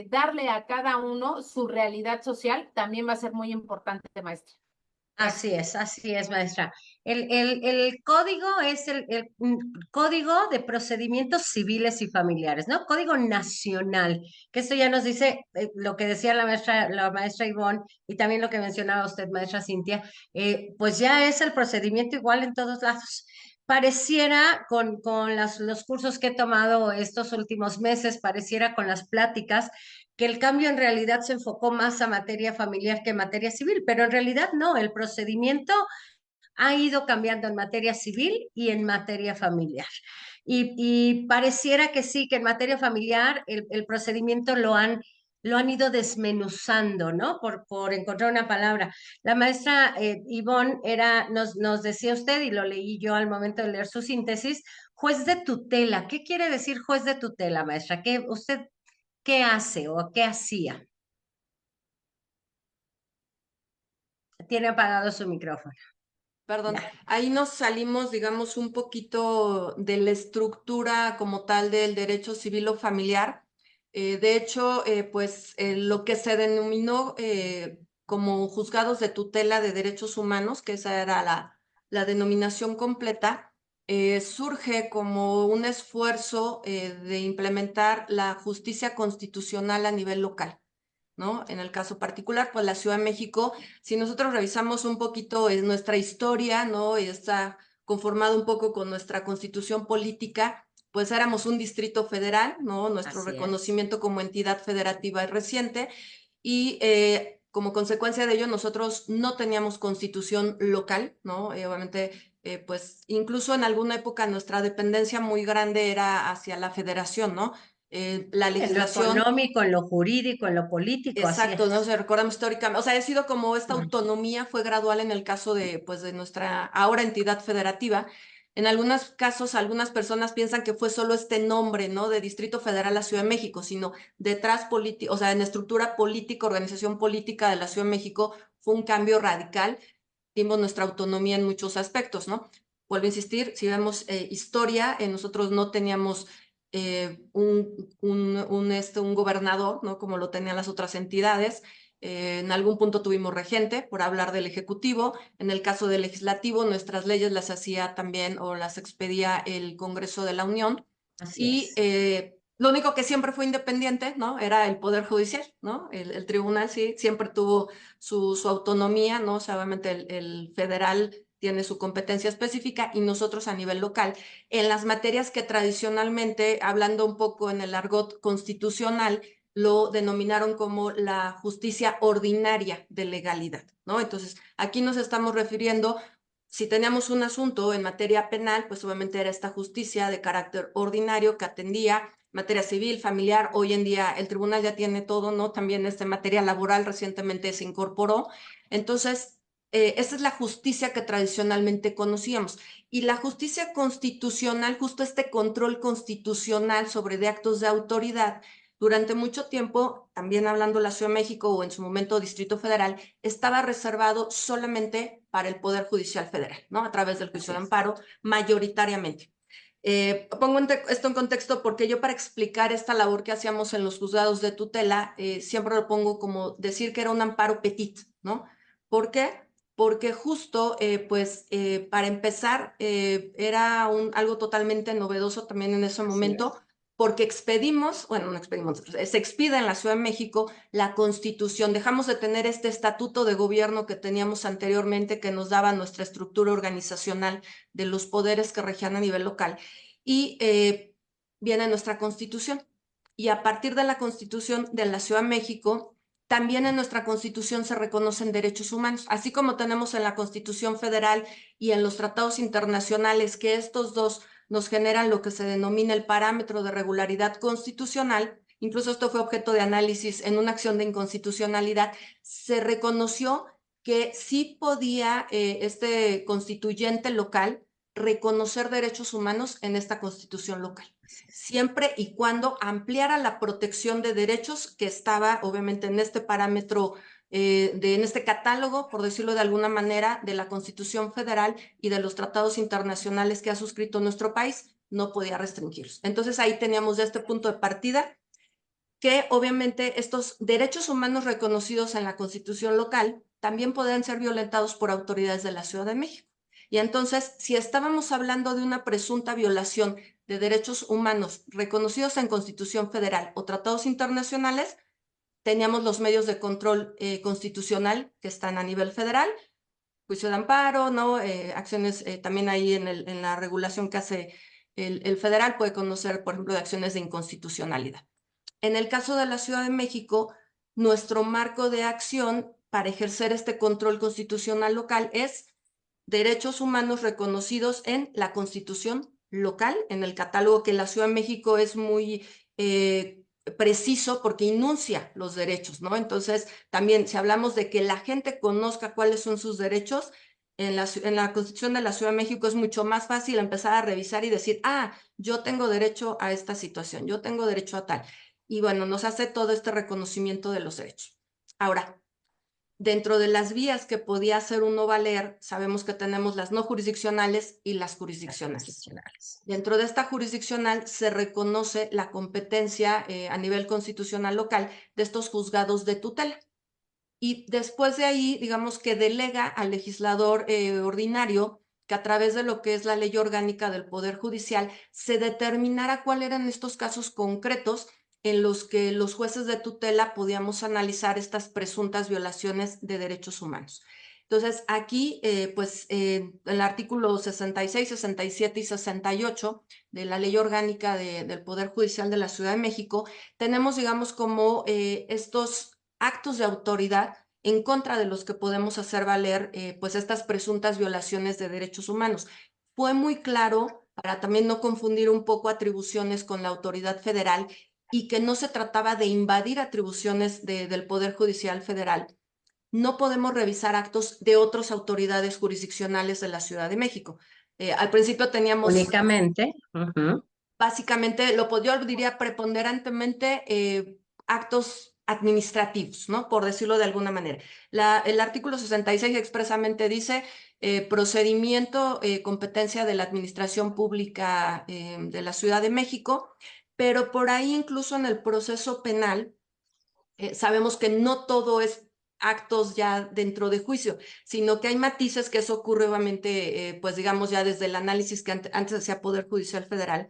darle a cada uno su realidad social también va a ser muy importante, maestra. Así es, maestra. El código es código de procedimientos civiles y familiares, ¿no? Código nacional, que esto ya nos dice lo que decía la maestra Ivonne y también lo que mencionaba usted, maestra Cintia, pues ya es el procedimiento igual en todos lados. Pareciera con los cursos que he tomado estos últimos meses, pareciera con las pláticas que el cambio en realidad se enfocó más a materia familiar que materia civil, pero en realidad no, el procedimiento ha ido cambiando en materia civil y en materia familiar. Y pareciera que sí, que en materia familiar el procedimiento lo han ido desmenuzando, ¿no? Por encontrar una palabra. La maestra Ivonne nos decía usted, y lo leí yo al momento de leer su síntesis, juez de tutela. ¿Qué quiere decir juez de tutela, maestra? ¿Qué hace o qué hacía? Tiene apagado su micrófono. Perdón, Ya. ahí nos salimos, digamos, un poquito de la estructura como tal del derecho civil o familiar. De hecho, pues lo que se denominó como juzgados de tutela de derechos humanos, que esa era la denominación completa, surge como un esfuerzo de implementar la justicia constitucional a nivel local, ¿no? En el caso particular, pues la Ciudad de México, si nosotros revisamos un poquito nuestra historia, ¿no? Y está conformado un poco con nuestra constitución política, pues éramos un distrito federal, ¿no? Nuestro Así es. reconocimiento como entidad federativa es reciente y como consecuencia de ello nosotros no teníamos constitución local, ¿no? Obviamente, pues incluso en alguna época nuestra dependencia muy grande era hacia la federación, ¿no? La En lo legislación. económico, en lo jurídico, en lo político, así Exacto, ¿no? es. Si recordamos históricamente, o sea, ha sido como esta autonomía fue gradual en el caso de, pues, de nuestra ahora entidad federativa. En algunos casos, algunas personas piensan que fue solo este nombre, ¿no? De Distrito Federal a Ciudad de México, sino detrás o sea, en estructura política, organización política de la Ciudad de México, fue un cambio radical. Dimos nuestra autonomía en muchos aspectos, ¿no? Vuelvo a insistir, si vemos historia, nosotros no teníamos un gobernador, ¿no? Como lo tenían las otras entidades. En algún punto tuvimos regente, por hablar del Ejecutivo. En el caso del Legislativo, nuestras leyes las hacía también o las expedía el Congreso de la Unión. Así es. Lo único que siempre fue independiente, ¿no? Era el Poder Judicial, ¿no? El tribunal sí, siempre tuvo su autonomía, ¿no? O sea, obviamente el federal tiene su competencia específica y nosotros a nivel local, en las materias que tradicionalmente, hablando un poco en el argot constitucional, lo denominaron como la justicia ordinaria de legalidad, ¿no? Entonces, aquí nos estamos refiriendo, si teníamos un asunto en materia penal, pues obviamente era esta justicia de carácter ordinario que atendía materia civil, familiar. Hoy en día el tribunal ya tiene todo, ¿no? También materia laboral recientemente se incorporó. Entonces, esa es la justicia que tradicionalmente conocíamos. Y la justicia constitucional, justo este control constitucional sobre de actos de autoridad, durante mucho tiempo, también hablando de la Ciudad de México o en su momento Distrito Federal, estaba reservado solamente para el Poder Judicial Federal, ¿no? A través del juicio de amparo, mayoritariamente. Pongo esto en contexto porque yo, para explicar esta labor que hacíamos en los juzgados de tutela, siempre lo pongo como decir que era un amparo petit, ¿no? ¿Por qué? Porque justo, para empezar, era algo totalmente novedoso también en ese momento, porque se expide en la Ciudad de México la Constitución. Dejamos de tener este estatuto de gobierno que teníamos anteriormente, que nos daba nuestra estructura organizacional de los poderes que regían a nivel local, y viene nuestra Constitución. Y a partir de la Constitución de la Ciudad de México, también en nuestra Constitución se reconocen derechos humanos, así como tenemos en la Constitución Federal y en los tratados internacionales, que estos dos nos generan lo que se denomina el parámetro de regularidad constitucional. Incluso esto fue objeto de análisis en una acción de inconstitucionalidad. Se reconoció que sí podía este constituyente local reconocer derechos humanos en esta constitución local, siempre y cuando ampliara la protección de derechos que estaba obviamente en este parámetro, en este catálogo, por decirlo de alguna manera, de la Constitución Federal y de los tratados internacionales que ha suscrito nuestro país, no podía restringirlos. Entonces ahí teníamos de este punto de partida que obviamente estos derechos humanos reconocidos en la Constitución local también podían ser violentados por autoridades de la Ciudad de México. Y entonces, si estábamos hablando de una presunta violación de derechos humanos reconocidos en Constitución Federal o tratados internacionales, teníamos los medios de control constitucional que están a nivel federal, juicio de amparo, ¿no? Acciones también ahí en la regulación que hace el federal, puede conocer, por ejemplo, de acciones de inconstitucionalidad. En el caso de la Ciudad de México, nuestro marco de acción para ejercer este control constitucional local es derechos humanos reconocidos en la Constitución local, en el catálogo, que la Ciudad de México es muy preciso porque enuncia los derechos, ¿no? Entonces, también si hablamos de que la gente conozca cuáles son sus derechos, en la Constitución de la Ciudad de México es mucho más fácil empezar a revisar y decir, yo tengo derecho a esta situación, yo tengo derecho a tal. Y bueno, nos hace todo este reconocimiento de los derechos. Ahora, dentro de las vías que podía hacer uno valer, sabemos que tenemos las no jurisdiccionales y las jurisdiccionales. Dentro de esta jurisdiccional se reconoce la competencia a nivel constitucional local de estos juzgados de tutela. Y después de ahí, digamos que delega al legislador ordinario que a través de lo que es la ley orgánica del Poder Judicial se determinara cuáles eran estos casos concretos en los que los jueces de tutela podíamos analizar estas presuntas violaciones de derechos humanos. Entonces, aquí, el artículo 66, 67 y 68 de la Ley Orgánica del Poder Judicial de la Ciudad de México, tenemos, digamos, como estos actos de autoridad en contra de los que podemos hacer valer, pues, estas presuntas violaciones de derechos humanos. Fue muy claro, para también no confundir un poco atribuciones con la autoridad federal, y que no se trataba de invadir atribuciones del Poder Judicial Federal. No podemos revisar actos de otras autoridades jurisdiccionales de la Ciudad de México. Al principio teníamos... Únicamente. Básicamente, yo diría preponderantemente actos administrativos, ¿no? Por decirlo de alguna manera. El artículo 66 expresamente dice procedimiento, competencia de la Administración Pública de la Ciudad de México, pero por ahí incluso en el proceso penal sabemos que no todo es actos ya dentro de juicio, sino que hay matices, que eso ocurre obviamente, pues digamos ya desde el análisis que antes hacía Poder Judicial Federal.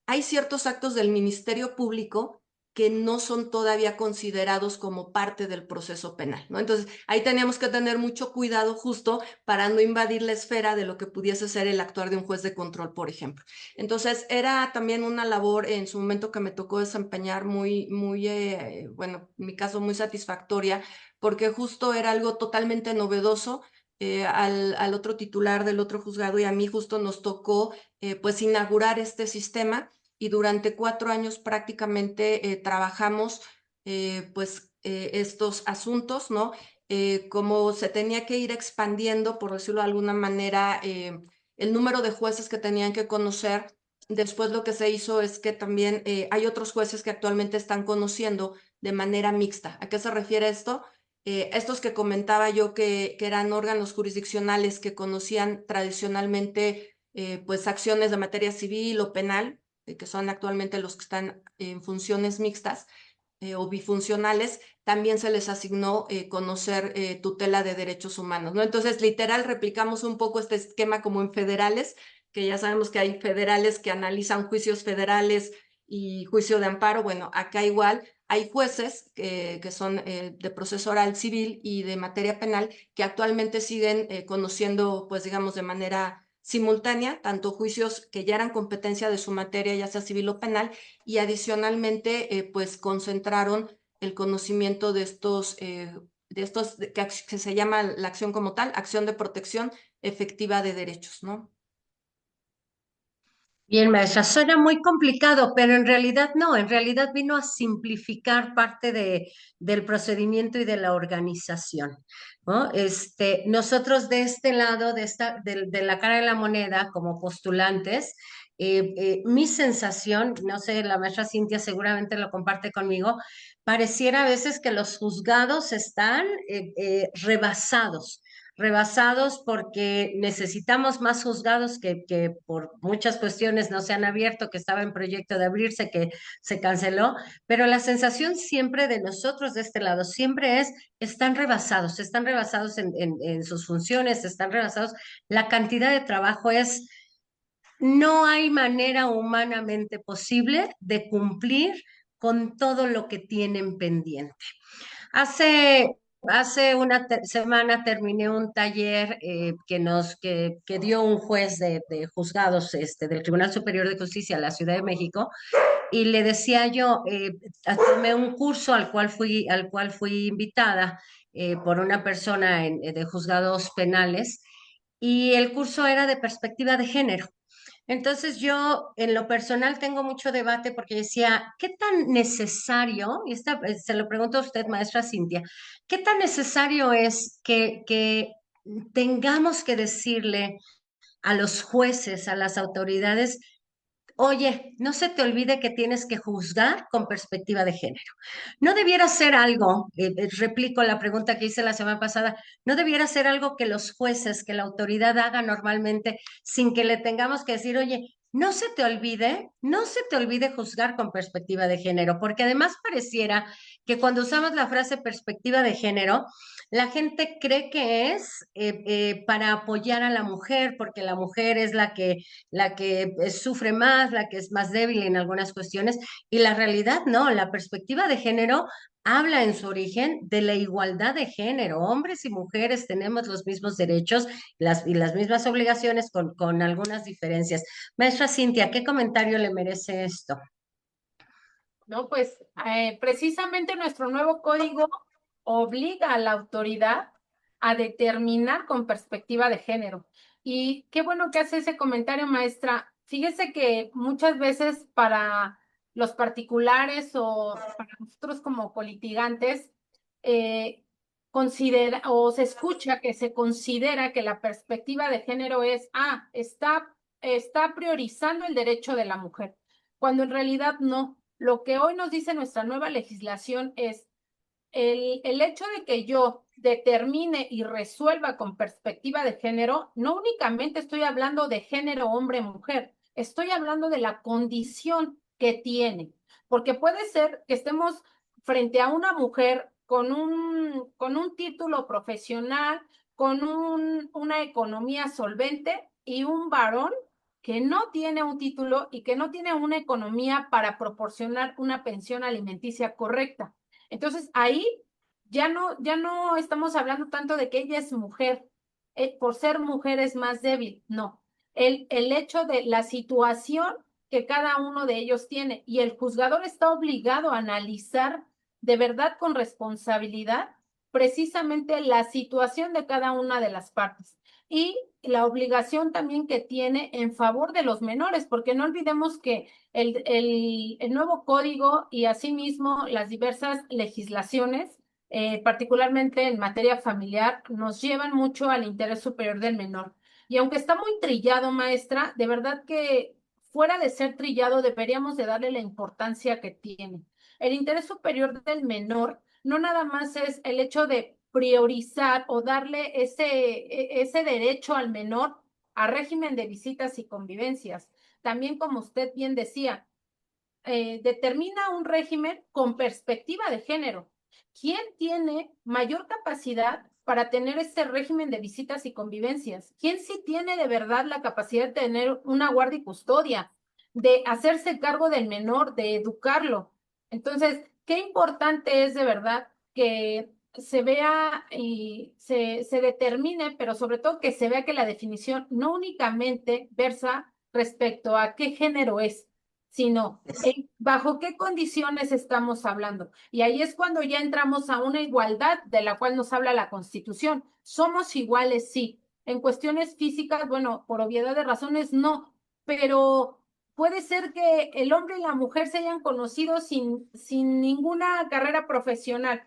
Hay ciertos actos del Ministerio Público que no son todavía considerados como parte del proceso penal, ¿no? Entonces, ahí teníamos que tener mucho cuidado justo para no invadir la esfera de lo que pudiese ser el actuar de un juez de control, por ejemplo. Entonces, era también una labor en su momento que me tocó desempeñar muy, bueno, en mi caso muy satisfactoria, porque justo era algo totalmente novedoso. Al otro titular del otro juzgado y a mí justo nos tocó pues inaugurar este sistema, y durante 4 años prácticamente trabajamos estos asuntos, ¿no? Como se tenía que ir expandiendo, por decirlo de alguna manera, el número de jueces que tenían que conocer. Después lo que se hizo es que también hay otros jueces que actualmente están conociendo de manera mixta. ¿A qué se refiere esto? Estos que comentaba yo que eran órganos jurisdiccionales que conocían tradicionalmente pues acciones de materia civil o penal, que son actualmente los que están en funciones mixtas o bifuncionales, también se les asignó conocer tutela de derechos humanos, ¿no? Entonces, literal, replicamos un poco este esquema como en federales, que ya sabemos que hay federales que analizan juicios federales y juicio de amparo. Bueno, acá igual hay jueces que son de proceso oral civil y de materia penal, que actualmente siguen conociendo, pues digamos, de manera simultánea, tanto juicios que ya eran competencia de su materia, ya sea civil o penal, y adicionalmente pues concentraron el conocimiento de estos que se llama la acción como tal, acción de protección efectiva de derechos, ¿no? Bien, maestra, suena muy complicado, pero en realidad no, en realidad vino a simplificar parte del procedimiento y de la organización, ¿no? Nosotros de este lado, de la cara de la moneda, como postulantes, mi sensación, no sé, la maestra Cintia seguramente lo comparte conmigo, pareciera a veces que los juzgados están rebasados porque necesitamos más juzgados que por muchas cuestiones no se han abierto, que estaba en proyecto de abrirse, que se canceló, pero la sensación siempre de nosotros de este lado siempre es, están rebasados en sus funciones, están rebasados, la cantidad de trabajo es, no hay manera humanamente posible de cumplir con todo lo que tienen pendiente. Hace, hace una semana terminé un taller que dio un juez de juzgados del Tribunal Superior de Justicia de la Ciudad de México, y le decía yo, tomé un curso al cual fui invitada por una persona de juzgados penales, y el curso era de perspectiva de género. Entonces yo en lo personal tengo mucho debate porque decía, ¿qué tan necesario, y se lo pregunto a usted, maestra Cintia, qué tan necesario es que tengamos que decirle a los jueces, a las autoridades, oye, no se te olvide que tienes que juzgar con perspectiva de género? No debiera ser algo, replico la pregunta que hice la semana pasada, no debiera ser algo que los jueces, que la autoridad haga normalmente sin que le tengamos que decir, oye, no se te olvide juzgar con perspectiva de género, porque además pareciera que cuando usamos la frase perspectiva de género, la gente cree que es para apoyar a la mujer, porque la mujer es la que sufre más, la que es más débil en algunas cuestiones, y la realidad no, la perspectiva de género habla en su origen de la igualdad de género. Hombres y mujeres tenemos los mismos derechos y las mismas obligaciones con algunas diferencias. Maestra Cintia, ¿qué comentario le merece esto? No, pues precisamente nuestro nuevo código obliga a la autoridad a determinar con perspectiva de género. Y qué bueno que hace ese comentario, maestra. Fíjese que muchas veces para los particulares o para nosotros como litigantes, considera o se escucha que se considera que la perspectiva de género es, está priorizando el derecho de la mujer, cuando en realidad no. Lo que hoy nos dice nuestra nueva legislación es el hecho de que yo determine y resuelva con perspectiva de género, no únicamente estoy hablando de género hombre-mujer, estoy hablando de la condición que tiene, porque puede ser que estemos frente a una mujer con un título profesional, con una economía solvente y un varón que no tiene un título y que no tiene una economía para proporcionar una pensión alimenticia correcta. Entonces, ahí ya no estamos hablando tanto de que ella es mujer, por ser mujer es más débil, no. El hecho de la situación que cada uno de ellos tiene y el juzgador está obligado a analizar de verdad con responsabilidad precisamente la situación de cada una de las partes y la obligación también que tiene en favor de los menores, porque no olvidemos que el nuevo código y asimismo las diversas legislaciones, particularmente en materia familiar, nos llevan mucho al interés superior del menor. Y aunque está muy trillado, maestra, de verdad que fuera de ser trillado, deberíamos de darle la importancia que tiene. El interés superior del menor no nada más es el hecho de priorizar o darle ese derecho al menor a régimen de visitas y convivencias. También, como usted bien decía, determina un régimen con perspectiva de género. ¿Quién tiene mayor capacidad para tener ese régimen de visitas y convivencias? ¿Quién sí tiene de verdad la capacidad de tener una guardia y custodia, de hacerse cargo del menor, de educarlo? Entonces, qué importante es de verdad que se vea y se determine, pero sobre todo que se vea que la definición no únicamente versa respecto a qué género es, sino bajo qué condiciones estamos hablando. Y ahí es cuando ya entramos a una igualdad de la cual nos habla la Constitución. Somos iguales, sí. En cuestiones físicas, bueno, por obviedad de razones, no, pero puede ser que el hombre y la mujer se hayan conocido sin ninguna carrera profesional,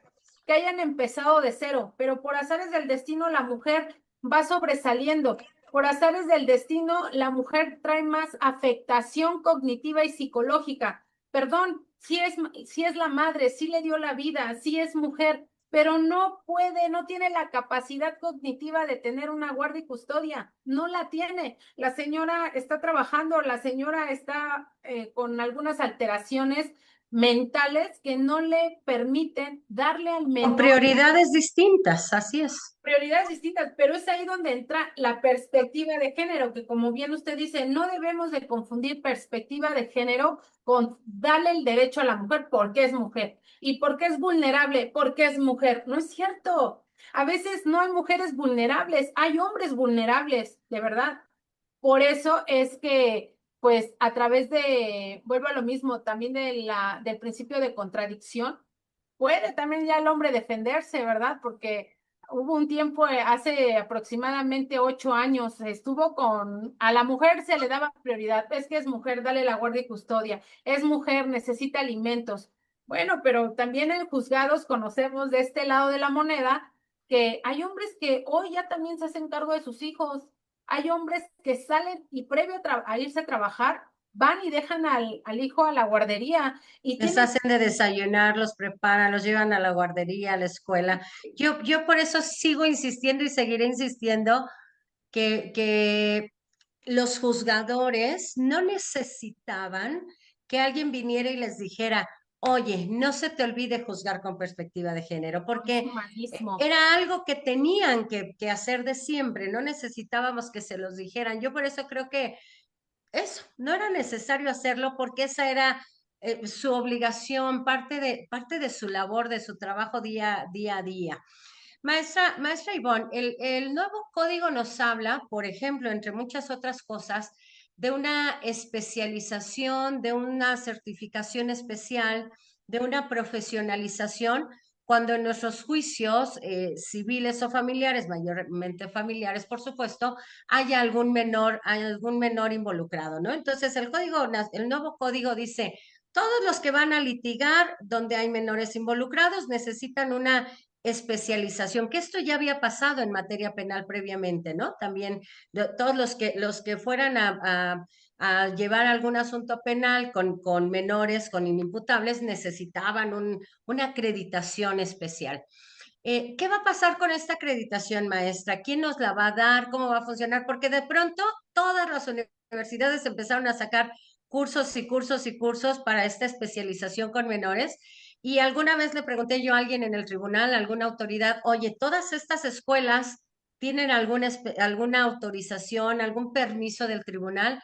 que hayan empezado de cero, pero por azares del destino la mujer va sobresaliendo. Por azares del destino, la mujer trae más afectación cognitiva y psicológica. Perdón, sí es la madre, sí le dio la vida, sí es mujer, pero no puede, no tiene la capacidad cognitiva de tener una guardia y custodia. No la tiene. La señora está trabajando, la señora está con algunas alteraciones mentales que no le permiten darle al Con menor prioridades distintas, así es. prioridades distintas, pero es ahí donde entra la perspectiva de género, que como bien usted dice, no debemos de confundir perspectiva de género con darle el derecho a la mujer porque es mujer y porque es vulnerable porque es mujer. No es cierto. A veces no hay mujeres vulnerables, hay hombres vulnerables, de verdad. Por eso es que, pues, a través vuelvo a lo mismo, también del principio de contradicción, puede también ya el hombre defenderse, ¿verdad? Porque hubo un tiempo, hace aproximadamente 8 años, a la mujer se le daba prioridad, es que es mujer, dale la guardia y custodia, es mujer, necesita alimentos. Bueno, pero también en juzgados conocemos de este lado de la moneda que hay hombres que hoy ya también se hacen cargo de sus hijos, hay hombres que salen y previo a irse a trabajar, van y dejan al hijo a la guardería y Les tienen. hacen de desayunar, los preparan, los llevan a la guardería, a la escuela. Yo por eso sigo insistiendo y seguiré insistiendo que los juzgadores no necesitaban que alguien viniera y les dijera, oye, no se te olvide juzgar con perspectiva de género, porque Malísimo. era algo que tenían que hacer de siempre, no necesitábamos que se los dijeran. Yo por eso creo que eso, no era necesario hacerlo porque esa era su obligación, parte de su labor, de su trabajo día a día. Maestra Ivonne, el nuevo código nos habla, por ejemplo, entre muchas otras cosas, de una especialización, de una certificación especial, de una profesionalización, cuando en nuestros juicios civiles o familiares, mayormente familiares, por supuesto, hay algún menor involucrado, ¿no? Entonces, el nuevo código dice, todos los que van a litigar donde hay menores involucrados necesitan una especialización, que esto ya había pasado en materia penal previamente, ¿no? También todos los que fueran a llevar algún asunto penal con menores, con inimputables, necesitaban una acreditación especial. ¿Qué va a pasar con esta acreditación, maestra? ¿Quién nos la va a dar? ¿Cómo va a funcionar? Porque de pronto todas las universidades empezaron a sacar cursos y cursos y cursos para esta especialización con menores. Y alguna vez le pregunté yo a alguien en el tribunal, a alguna autoridad, oye, ¿todas estas escuelas tienen alguna autorización, algún permiso del tribunal?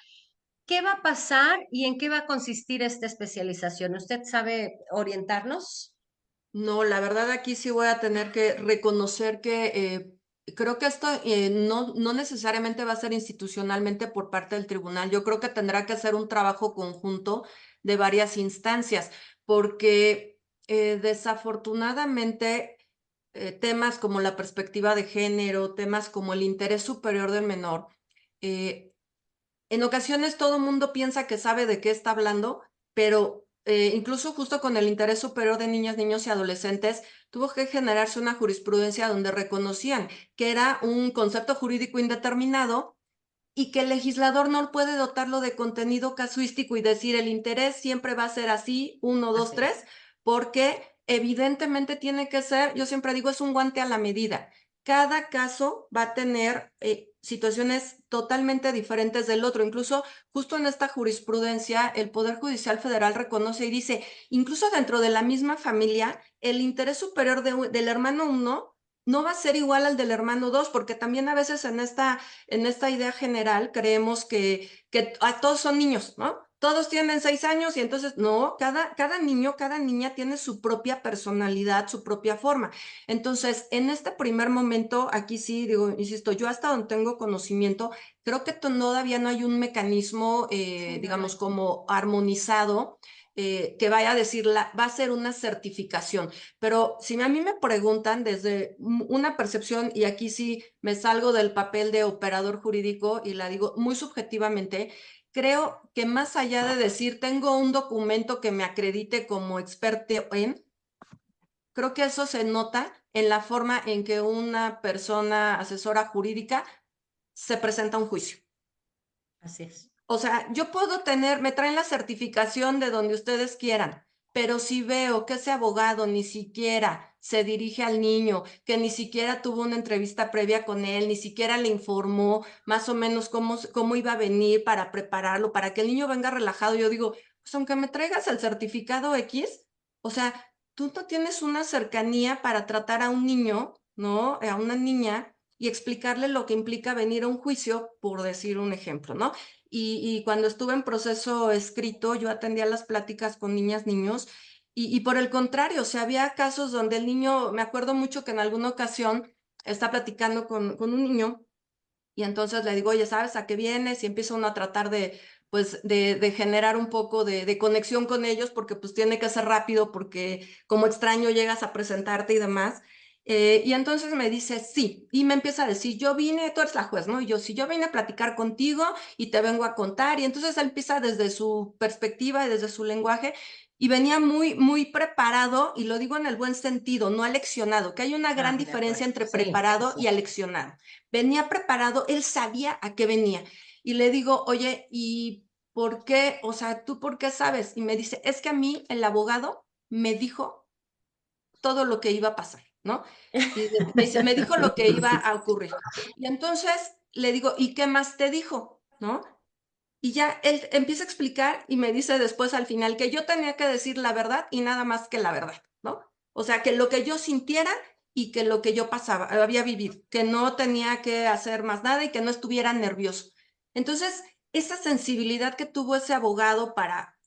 ¿Qué va a pasar y en qué va a consistir esta especialización? ¿Usted sabe orientarnos? No, la verdad aquí sí voy a tener que reconocer que creo que esto no necesariamente va a ser institucionalmente por parte del tribunal. Yo creo que tendrá que ser un trabajo conjunto de varias instancias, porque desafortunadamente temas como la perspectiva de género, temas como el interés superior del menor, eh, en ocasiones todo el mundo piensa que sabe de qué está hablando, pero incluso justo con el interés superior de niñas, niños y adolescentes, tuvo que generarse una jurisprudencia donde reconocían que era un concepto jurídico indeterminado y que el legislador no puede dotarlo de contenido casuístico y decir el interés siempre va a ser así, 1, 2, Así es. 3, porque evidentemente tiene que ser, yo siempre digo, es un guante a la medida. Cada caso va a tener situaciones totalmente diferentes del otro. Incluso justo en esta jurisprudencia, el Poder Judicial Federal reconoce y dice, incluso dentro de la misma familia, el interés superior del hermano 1 no va a ser igual al del hermano 2, porque también a veces en esta idea general creemos que todos son niños, ¿no? Todos tienen 6 años y entonces, no, cada niño, cada niña tiene su propia personalidad, su propia forma. Entonces, en este primer momento, aquí sí, digo, insisto, yo hasta donde tengo conocimiento, creo que todavía no hay un mecanismo, Sí, no lo digamos, hay. como armonizado, que vaya a decir, va a ser una certificación. Pero si a mí me preguntan desde una percepción, y aquí sí me salgo del papel de operador jurídico y la digo muy subjetivamente, creo que más allá de decir tengo un documento que me acredite como experto en, creo que eso se nota en la forma en que una persona asesora jurídica se presenta a un juicio. Así es. O sea, yo puedo me traen la certificación de donde ustedes quieran, pero si veo que ese abogado ni siquiera se dirige al niño, que ni siquiera tuvo una entrevista previa con él, ni siquiera le informó más o menos cómo iba a venir para prepararlo, para que el niño venga relajado, yo digo, pues aunque me traigas el certificado X, o sea, tú no tienes una cercanía para tratar a un niño, ¿no? A una niña y explicarle lo que implica venir a un juicio, por decir un ejemplo, ¿no? Y cuando estuve en proceso escrito, yo atendía las pláticas con niñas, niños, y por el contrario, o sea, había casos donde el niño, me acuerdo mucho que en alguna ocasión está platicando con un niño, y entonces le digo, oye, ¿sabes a qué vienes? Y empieza uno a tratar de, pues, de generar un poco de conexión con ellos, porque pues tiene que ser rápido, porque como extraño llegas a presentarte y demás. Y entonces me dice, sí, y me empieza a decir, yo vine, tú eres la juez, ¿no? Y yo, sí, yo vine a platicar contigo y te vengo a contar. Y entonces él empieza desde su perspectiva y desde su lenguaje, y venía muy, muy preparado, y lo digo en el buen sentido, no aleccionado, que hay una gran De diferencia acuerdo. entre Sí, preparado sí, y aleccionado. Venía preparado, él sabía a qué venía. Y le digo, oye, ¿y por qué? O sea, ¿tú por qué sabes? Y me dice, es que a mí el abogado me dijo todo lo que iba a pasar, ¿no? Y me dice, me dijo lo que iba a ocurrir. Y entonces le digo, ¿y qué más te dijo? ¿No? Y ya él empieza a explicar y me dice después al final que yo tenía que decir la verdad y nada más que la verdad, ¿no? O sea, que lo que yo sintiera y que lo que yo pasaba, había vivido, que no tenía que hacer más nada y que no estuviera nervioso. Entonces, esa sensibilidad que tuvo ese abogado para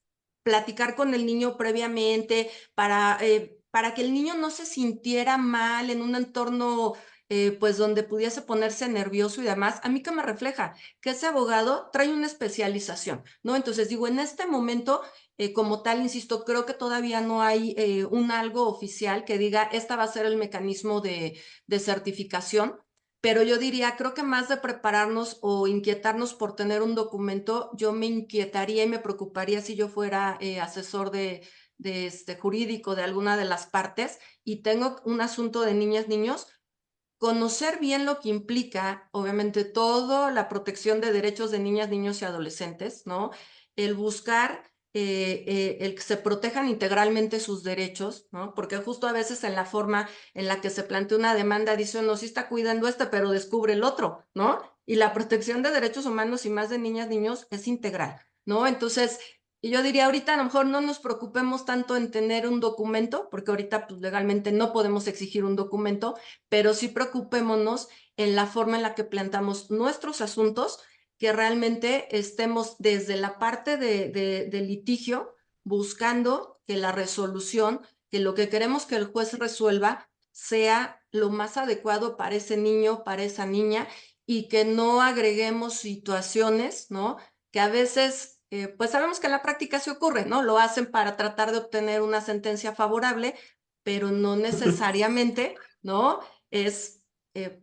platicar con el niño previamente, para que el niño no se sintiera mal en un entorno pues donde pudiese ponerse nervioso y demás, a mí que me refleja que ese abogado trae una especialización, ¿no? Entonces digo, en este momento, como tal, insisto, creo que todavía no hay un algo oficial que diga, esta va a ser el mecanismo de certificación, pero yo diría, creo que más de prepararnos o inquietarnos por tener un documento, yo me inquietaría y me preocuparía si yo fuera asesor de jurídico de alguna de las partes y tengo un asunto de niñas, niños, conocer bien lo que implica, obviamente, toda la protección de derechos de niñas, niños y adolescentes, ¿no? El buscar el que se protejan integralmente sus derechos, ¿no? Porque justo a veces en la forma en la que se plantea una demanda dice uno sí está cuidando pero descubre el otro, ¿no? Y la protección de derechos humanos y más de niñas, niños es integral, ¿no? Entonces, y yo diría, ahorita a lo mejor no nos preocupemos tanto en tener un documento, porque ahorita pues legalmente no podemos exigir un documento, pero sí preocupémonos en la forma en la que planteamos nuestros asuntos, que realmente estemos desde la parte de litigio buscando que la resolución, que lo que queremos que el juez resuelva sea lo más adecuado para ese niño, para esa niña, y que no agreguemos situaciones, ¿no? Que a veces, pues sabemos que en la práctica se ocurre, ¿no? Lo hacen para tratar de obtener una sentencia favorable, pero no necesariamente, ¿no? Es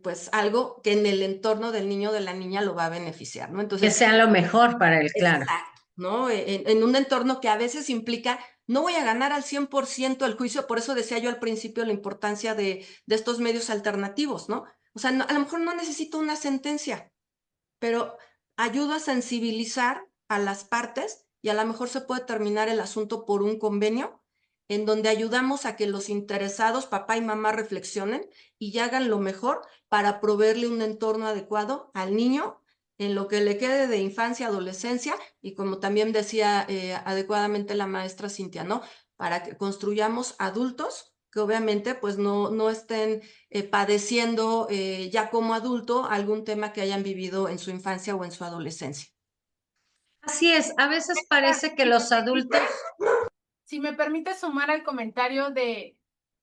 pues algo que en el entorno del niño o de la niña lo va a beneficiar, ¿no? Que Entonces, sea lo mejor para él, claro. exacto, ¿no? En un entorno que a veces implica, no voy a ganar al 100% el juicio, por eso decía yo al principio la importancia de estos medios alternativos, ¿no? O sea, a lo mejor no necesito una sentencia, pero ayudo a sensibilizar a las partes y a lo mejor se puede terminar el asunto por un convenio en donde ayudamos a que los interesados, papá y mamá, reflexionen y hagan lo mejor para proveerle un entorno adecuado al niño en lo que le quede de infancia, adolescencia y como también decía adecuadamente la maestra Cintia, ¿no? Para que construyamos adultos que obviamente pues no estén padeciendo ya como adulto algún tema que hayan vivido en su infancia o en su adolescencia. Así es, a veces parece que los adultos, Si me permite sumar al comentario de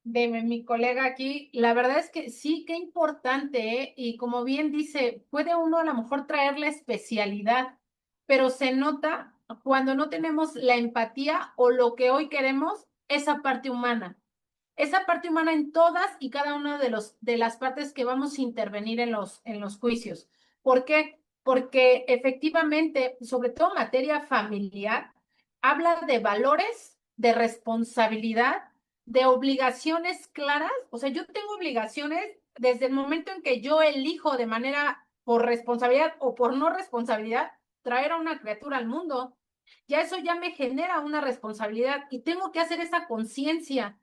mi colega aquí, la verdad es que sí, qué importante, ¿eh? Y como bien dice, puede uno a lo mejor traer la especialidad, pero se nota cuando no tenemos la empatía o lo que hoy queremos, esa parte humana en todas y cada una de las partes que vamos a intervenir en los juicios. ¿Por qué? Porque efectivamente, sobre todo materia familiar, habla de valores, de responsabilidad, de obligaciones claras. O sea, yo tengo obligaciones desde el momento en que yo elijo de manera por responsabilidad o por no responsabilidad traer a una criatura al mundo. Ya eso ya me genera una responsabilidad y tengo que hacer esa conciencia.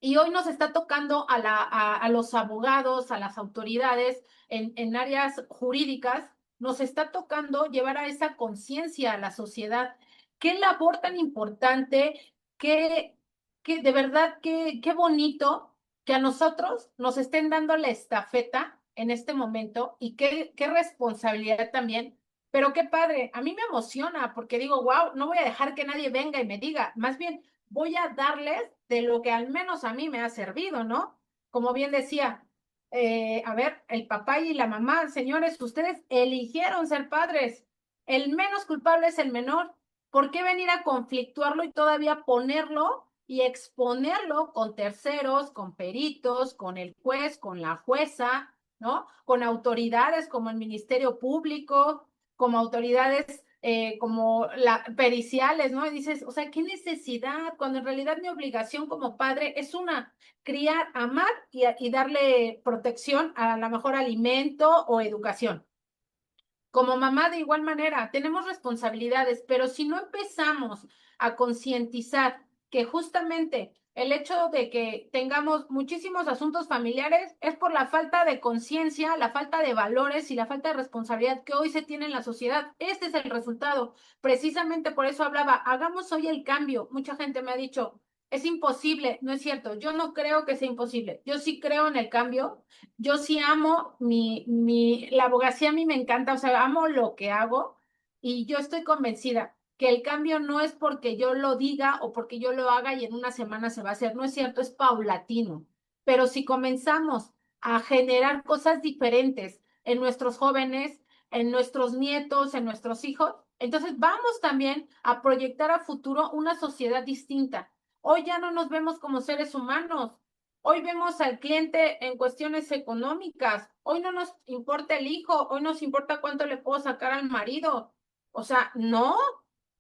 Y hoy nos está tocando a los abogados, a las autoridades en áreas jurídicas, nos está tocando llevar a esa conciencia a la sociedad. Qué labor tan importante, de verdad, qué bonito que a nosotros nos estén dando la estafeta en este momento y qué responsabilidad también. Pero qué padre, a mí me emociona porque digo, wow, no voy a dejar que nadie venga y me diga, más bien voy a darles de lo que al menos a mí me ha servido, ¿no? Como bien decía, a ver, el papá y la mamá, señores, ustedes eligieron ser padres. El menos culpable es el menor. ¿Por qué venir a conflictuarlo y todavía ponerlo y exponerlo con terceros, con peritos, con el juez, con la jueza, ¿no? Con autoridades como el Ministerio Público, como autoridades como periciales, ¿no? Y dices, o sea, ¿qué necesidad? Cuando en realidad mi obligación como padre es una, criar, amar y darle protección a lo mejor alimento o educación. Como mamá, de igual manera, tenemos responsabilidades, pero si no empezamos a concientizar que justamente el hecho de que tengamos muchísimos asuntos familiares es por la falta de conciencia, la falta de valores y la falta de responsabilidad que hoy se tiene en la sociedad. Este es el resultado. Precisamente por eso hablaba, hagamos hoy el cambio. Mucha gente me ha dicho, es imposible. No es cierto. Yo no creo que sea imposible. Yo sí creo en el cambio. Yo sí amo la abogacía a mí me encanta, o sea, amo lo que hago y yo estoy convencida que el cambio no es porque yo lo diga o porque yo lo haga y en una semana se va a hacer. No es cierto, es paulatino. Pero si comenzamos a generar cosas diferentes en nuestros jóvenes, en nuestros nietos, en nuestros hijos, entonces vamos también a proyectar a futuro una sociedad distinta. Hoy ya no nos vemos como seres humanos. Hoy vemos al cliente en cuestiones económicas. Hoy no nos importa el hijo, hoy nos importa cuánto le puedo sacar al marido. O sea, no,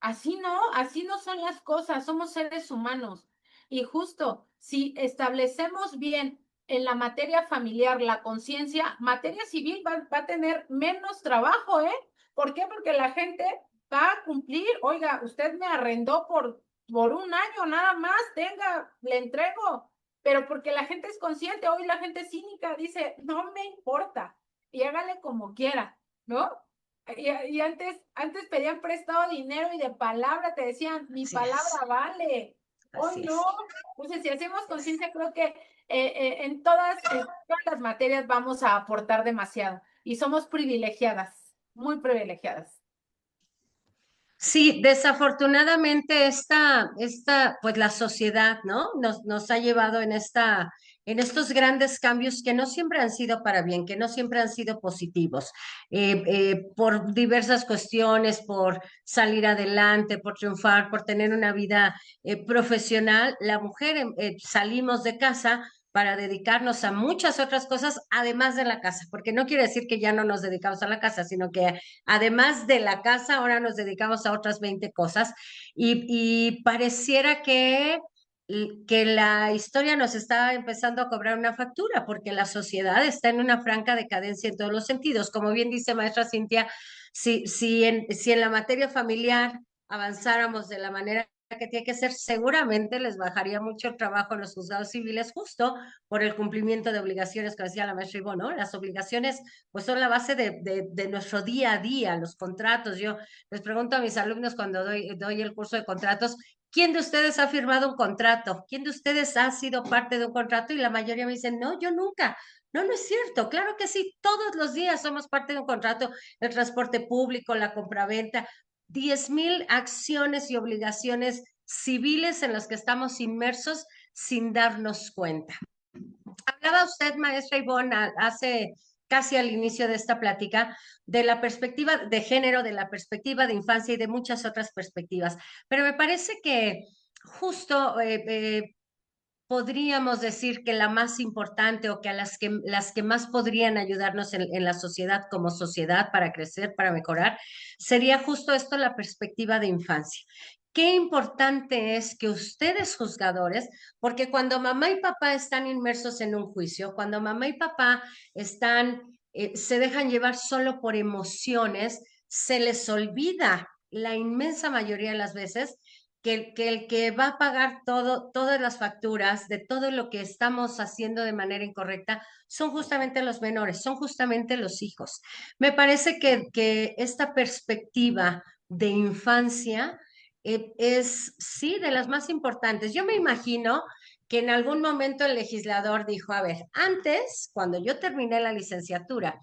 así no son las cosas, somos seres humanos. Y justo, si establecemos bien en la materia familiar la conciencia, materia civil va a tener menos trabajo, ¿eh? ¿Por qué? Porque la gente va a cumplir, oiga, usted me arrendó por un año nada más, tenga, le entrego, pero porque la gente es consciente, hoy la gente cínica dice, no me importa, y hágale como quiera, ¿no? Y antes pedían prestado dinero y de palabra te decían, mi Así palabra es, vale. Hoy así no. es. Entonces, si hacemos conciencia, creo que en todas las materias vamos a aportar demasiado. Y somos privilegiadas, muy privilegiadas. Sí, desafortunadamente pues la sociedad, ¿no? Nos ha llevado en estos grandes cambios que no siempre han sido para bien, que no siempre han sido positivos, por diversas cuestiones, por salir adelante, por triunfar, por tener una vida profesional. La mujer salimos de casa para dedicarnos a muchas otras cosas, además de la casa, porque no quiere decir que ya no nos dedicamos a la casa, sino que además de la casa, ahora nos dedicamos a otras 20 cosas y pareciera que la historia nos está empezando a cobrar una factura porque la sociedad está en una franca decadencia en todos los sentidos. Como bien dice maestra Cintia, si en la materia familiar avanzáramos de la manera que tiene que ser, seguramente les bajaría mucho el trabajo en los juzgados civiles justo por el cumplimiento de obligaciones que decía la maestra Ivonne, ¿no? Las obligaciones pues son la base de nuestro día a día, los contratos. Yo les pregunto a mis alumnos cuando doy el curso de contratos, ¿quién de ustedes ha firmado un contrato? ¿Quién de ustedes ha sido parte de un contrato? Y la mayoría me dicen, no, yo nunca. No, no es cierto. Claro que sí, todos los días somos parte de un contrato, el transporte público, la compraventa, 10,000 acciones y obligaciones civiles en las que estamos inmersos sin darnos cuenta. Hablaba usted, maestra Ivonne, hace casi al inicio de esta plática, de la perspectiva de género, de la perspectiva de infancia y de muchas otras perspectivas. Pero me parece que justo podríamos decir que la más importante o que a las que más podrían ayudarnos en la sociedad como sociedad para crecer, para mejorar, sería justo esto, la perspectiva de infancia. Qué importante es que ustedes, juzgadores, porque cuando mamá y papá están inmersos en un juicio, cuando mamá y papá se dejan llevar solo por emociones, se les olvida la inmensa mayoría de las veces que el que va a pagar todas las facturas de todo lo que estamos haciendo de manera incorrecta son justamente los menores, son justamente los hijos. Me parece que esta perspectiva de infancia es, sí, de las más importantes. Yo me imagino que en algún momento el legislador dijo, a ver, antes, cuando yo terminé la licenciatura,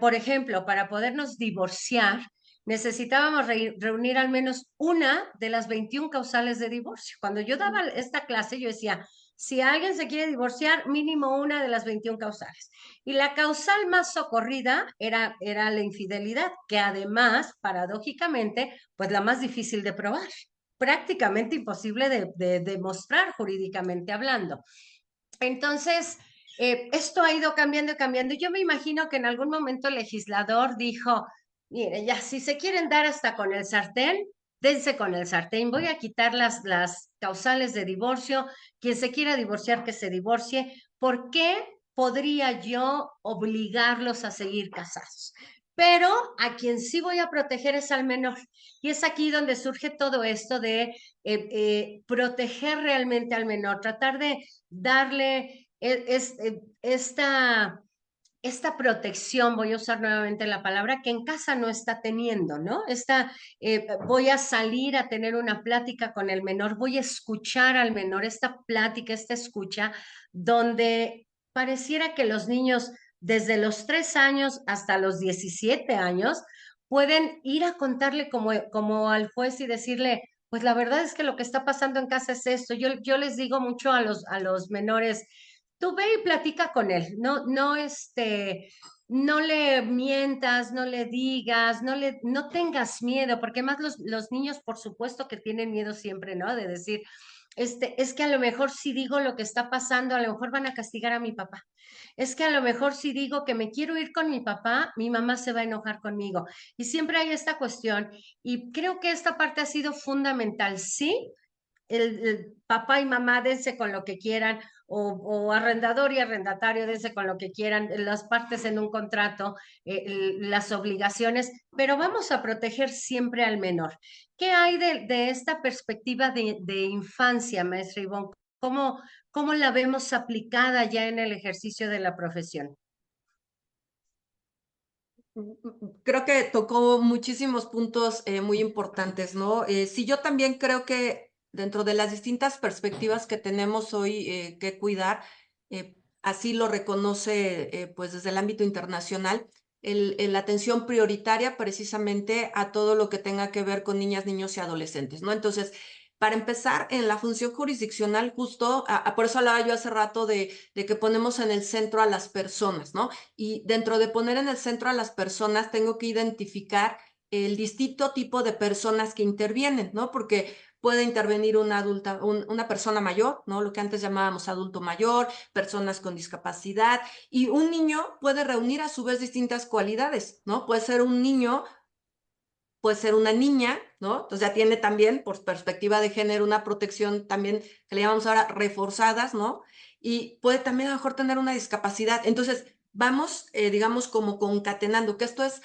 por ejemplo, para podernos divorciar, necesitábamos reunir al menos una de las 21 causales de divorcio. Cuando yo daba esta clase, yo decía, si alguien se quiere divorciar, mínimo una de las 21 causales. Y la causal más socorrida era la infidelidad, que además, paradójicamente, pues la más difícil de probar, prácticamente imposible de demostrar jurídicamente hablando. Entonces, esto ha ido cambiando y cambiando. Yo me imagino que en algún momento el legislador dijo, mire, ya, si se quieren dar hasta con el sartén, dense con el sartén. Voy a quitar las causales de divorcio. Quien se quiera divorciar, que se divorcie. ¿Por qué podría yo obligarlos a seguir casados? pero a quien sí voy a proteger es al menor. Y es aquí donde surge todo esto de proteger realmente al menor, tratar de darle esta protección, voy a usar nuevamente la palabra, que en casa no está teniendo, ¿no? Voy a salir a tener una plática con el menor, voy a escuchar al menor, esta plática, esta escucha, donde pareciera que los niños desde los 3 años hasta los 17 años pueden ir a contarle como al juez y decirle, pues la verdad es que lo que está pasando en casa es esto. Yo les digo mucho a los menores, tú ve y platica con él, no le mientas, no le digas, no tengas miedo, porque más los niños, por supuesto que tienen miedo siempre, ¿no? De decir, es que a lo mejor si digo lo que está pasando, a lo mejor van a castigar a mi papá. Es que a lo mejor si digo que me quiero ir con mi papá, mi mamá se va a enojar conmigo. Y siempre hay esta cuestión, y creo que esta parte ha sido fundamental, sí, el papá y mamá dense con lo que quieran, o arrendador y arrendatario dense con lo que quieran, las partes en un contrato, las obligaciones, pero vamos a proteger siempre al menor. ¿Qué hay de esta perspectiva de infancia, maestra Ivonne? ¿Cómo la vemos aplicada ya en el ejercicio de la profesión? Creo que tocó muchísimos puntos muy importantes, ¿no? Sí, yo también creo que dentro de las distintas perspectivas que tenemos hoy que cuidar, así lo reconoce pues desde el ámbito internacional, la atención prioritaria precisamente a todo lo que tenga que ver con niñas, niños y adolescentes, ¿no? Entonces, para empezar, en la función jurisdiccional, justo, por eso hablaba yo hace rato de que ponemos en el centro a las personas, ¿no? Y dentro de poner en el centro a las personas, tengo que identificar el distinto tipo de personas que intervienen, ¿no? Porque puede intervenir una adulta, una persona mayor, ¿no? Lo que antes llamábamos adulto mayor, personas con discapacidad, y un niño puede reunir a su vez distintas cualidades, ¿no? Puede ser un niño, puede ser una niña, ¿no? Entonces ya tiene también, por perspectiva de género, una protección también que le llamamos ahora reforzadas, ¿no? Y puede también a lo mejor tener una discapacidad. Entonces, vamos, digamos, como concatenando, que esto es,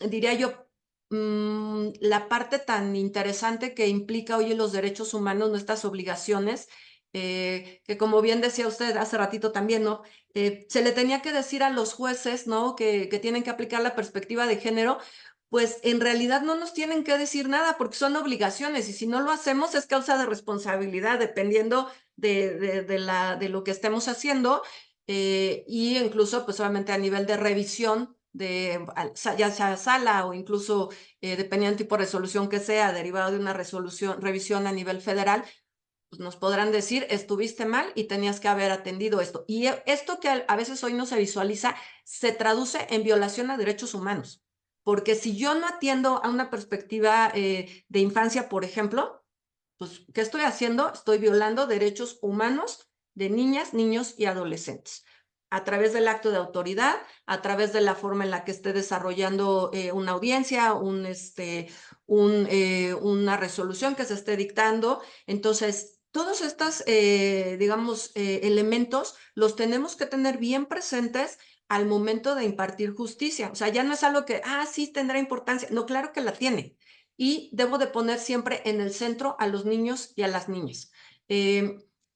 diría yo, la parte tan interesante que implica hoy en los derechos humanos, nuestras obligaciones, que como bien decía usted hace ratito también, ¿no? Se le tenía que decir a los jueces, ¿no? Que tienen que aplicar la perspectiva de género, pues en realidad no nos tienen que decir nada porque son obligaciones y si no lo hacemos es causa de responsabilidad dependiendo de lo que estemos haciendo y incluso pues solamente a nivel de revisión ya sea sala o incluso dependiendo del tipo de resolución que sea derivado de una revisión a nivel federal, pues nos podrán decir, estuviste mal y tenías que haber atendido esto. Y esto que a veces hoy no se visualiza, se traduce en violación a derechos humanos. Porque si yo no atiendo a una perspectiva de infancia, por ejemplo, pues, ¿qué estoy haciendo? Estoy violando derechos humanos de niñas, niños y adolescentes. A través del acto de autoridad, a través de la forma en la que esté desarrollando una audiencia, una resolución que se esté dictando. Entonces, todos estos, digamos, elementos los tenemos que tener bien presentes al momento de impartir justicia. O sea, ya no es algo que, sí, tendrá importancia. No, claro que la tiene. Y debo de poner siempre en el centro a los niños y a las niñas.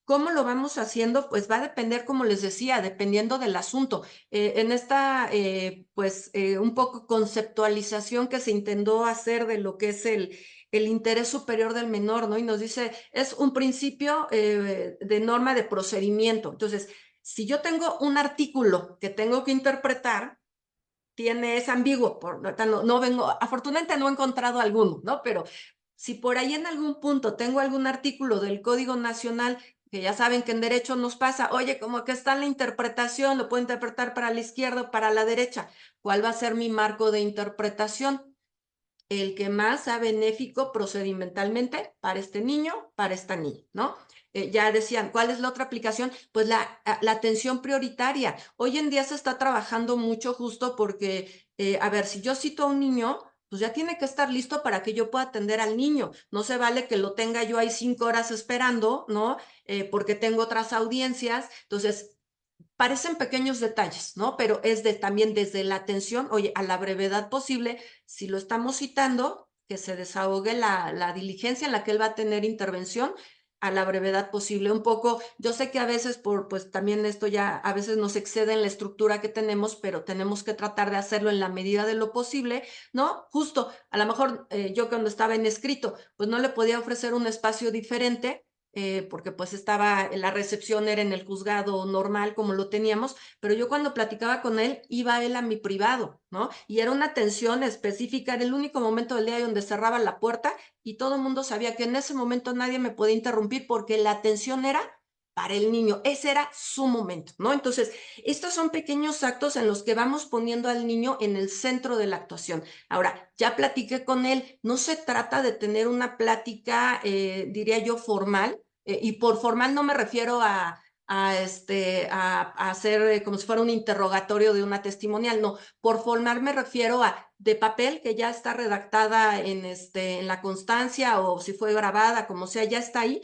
¿Cómo lo vamos haciendo? Pues va a depender, como les decía, dependiendo del asunto. En esta, un poco conceptualización que se intentó hacer de lo que es el interés superior del menor, ¿no? Y nos dice, es un principio de norma de procedimiento. Entonces, si yo tengo un artículo que tengo que interpretar, es ambiguo, no vengo, afortunadamente no he encontrado alguno, ¿no? Pero si por ahí en algún punto tengo algún artículo del Código Nacional, que ya saben que en derecho nos pasa, oye, como que está en la interpretación, lo puedo interpretar para la izquierda o para la derecha, ¿cuál va a ser mi marco de interpretación? El que más sea benéfico procedimentalmente para este niño, para esta niña, ¿no? Ya decían, ¿cuál es la otra aplicación? Pues la atención prioritaria. Hoy en día se está trabajando mucho justo porque, a ver, si yo cito a un niño, pues ya tiene que estar listo para que yo pueda atender al niño. No se vale que lo tenga yo ahí 5 horas esperando, ¿no? Porque tengo otras audiencias. Entonces, parecen pequeños detalles, ¿no? Pero es también desde la atención, oye, a la brevedad posible, si lo estamos citando, que se desahogue la diligencia en la que él va a tener intervención a la brevedad posible. Un poco, yo sé que a veces pues también esto ya a veces nos excede en la estructura que tenemos, pero tenemos que tratar de hacerlo en la medida de lo posible, ¿no? Justo, a lo mejor yo cuando estaba en escrito, pues no le podía ofrecer un espacio diferente, porque pues la recepción era en el juzgado normal como lo teníamos, pero yo cuando platicaba con él, iba él a mi privado, ¿no? Y era una atención específica, era el único momento del día donde cerraba la puerta y todo el mundo sabía que en ese momento nadie me podía interrumpir porque la atención era para el niño, ese era su momento, ¿no? Entonces, estos son pequeños actos en los que vamos poniendo al niño en el centro de la actuación. Ahora, ya platiqué con él, no se trata de tener una plática, diría yo, formal, y por formal no me refiero a hacer como si fuera un interrogatorio de una testimonial, no, por formal me refiero a de papel que ya está redactada en la constancia o si fue grabada, como sea, ya está ahí,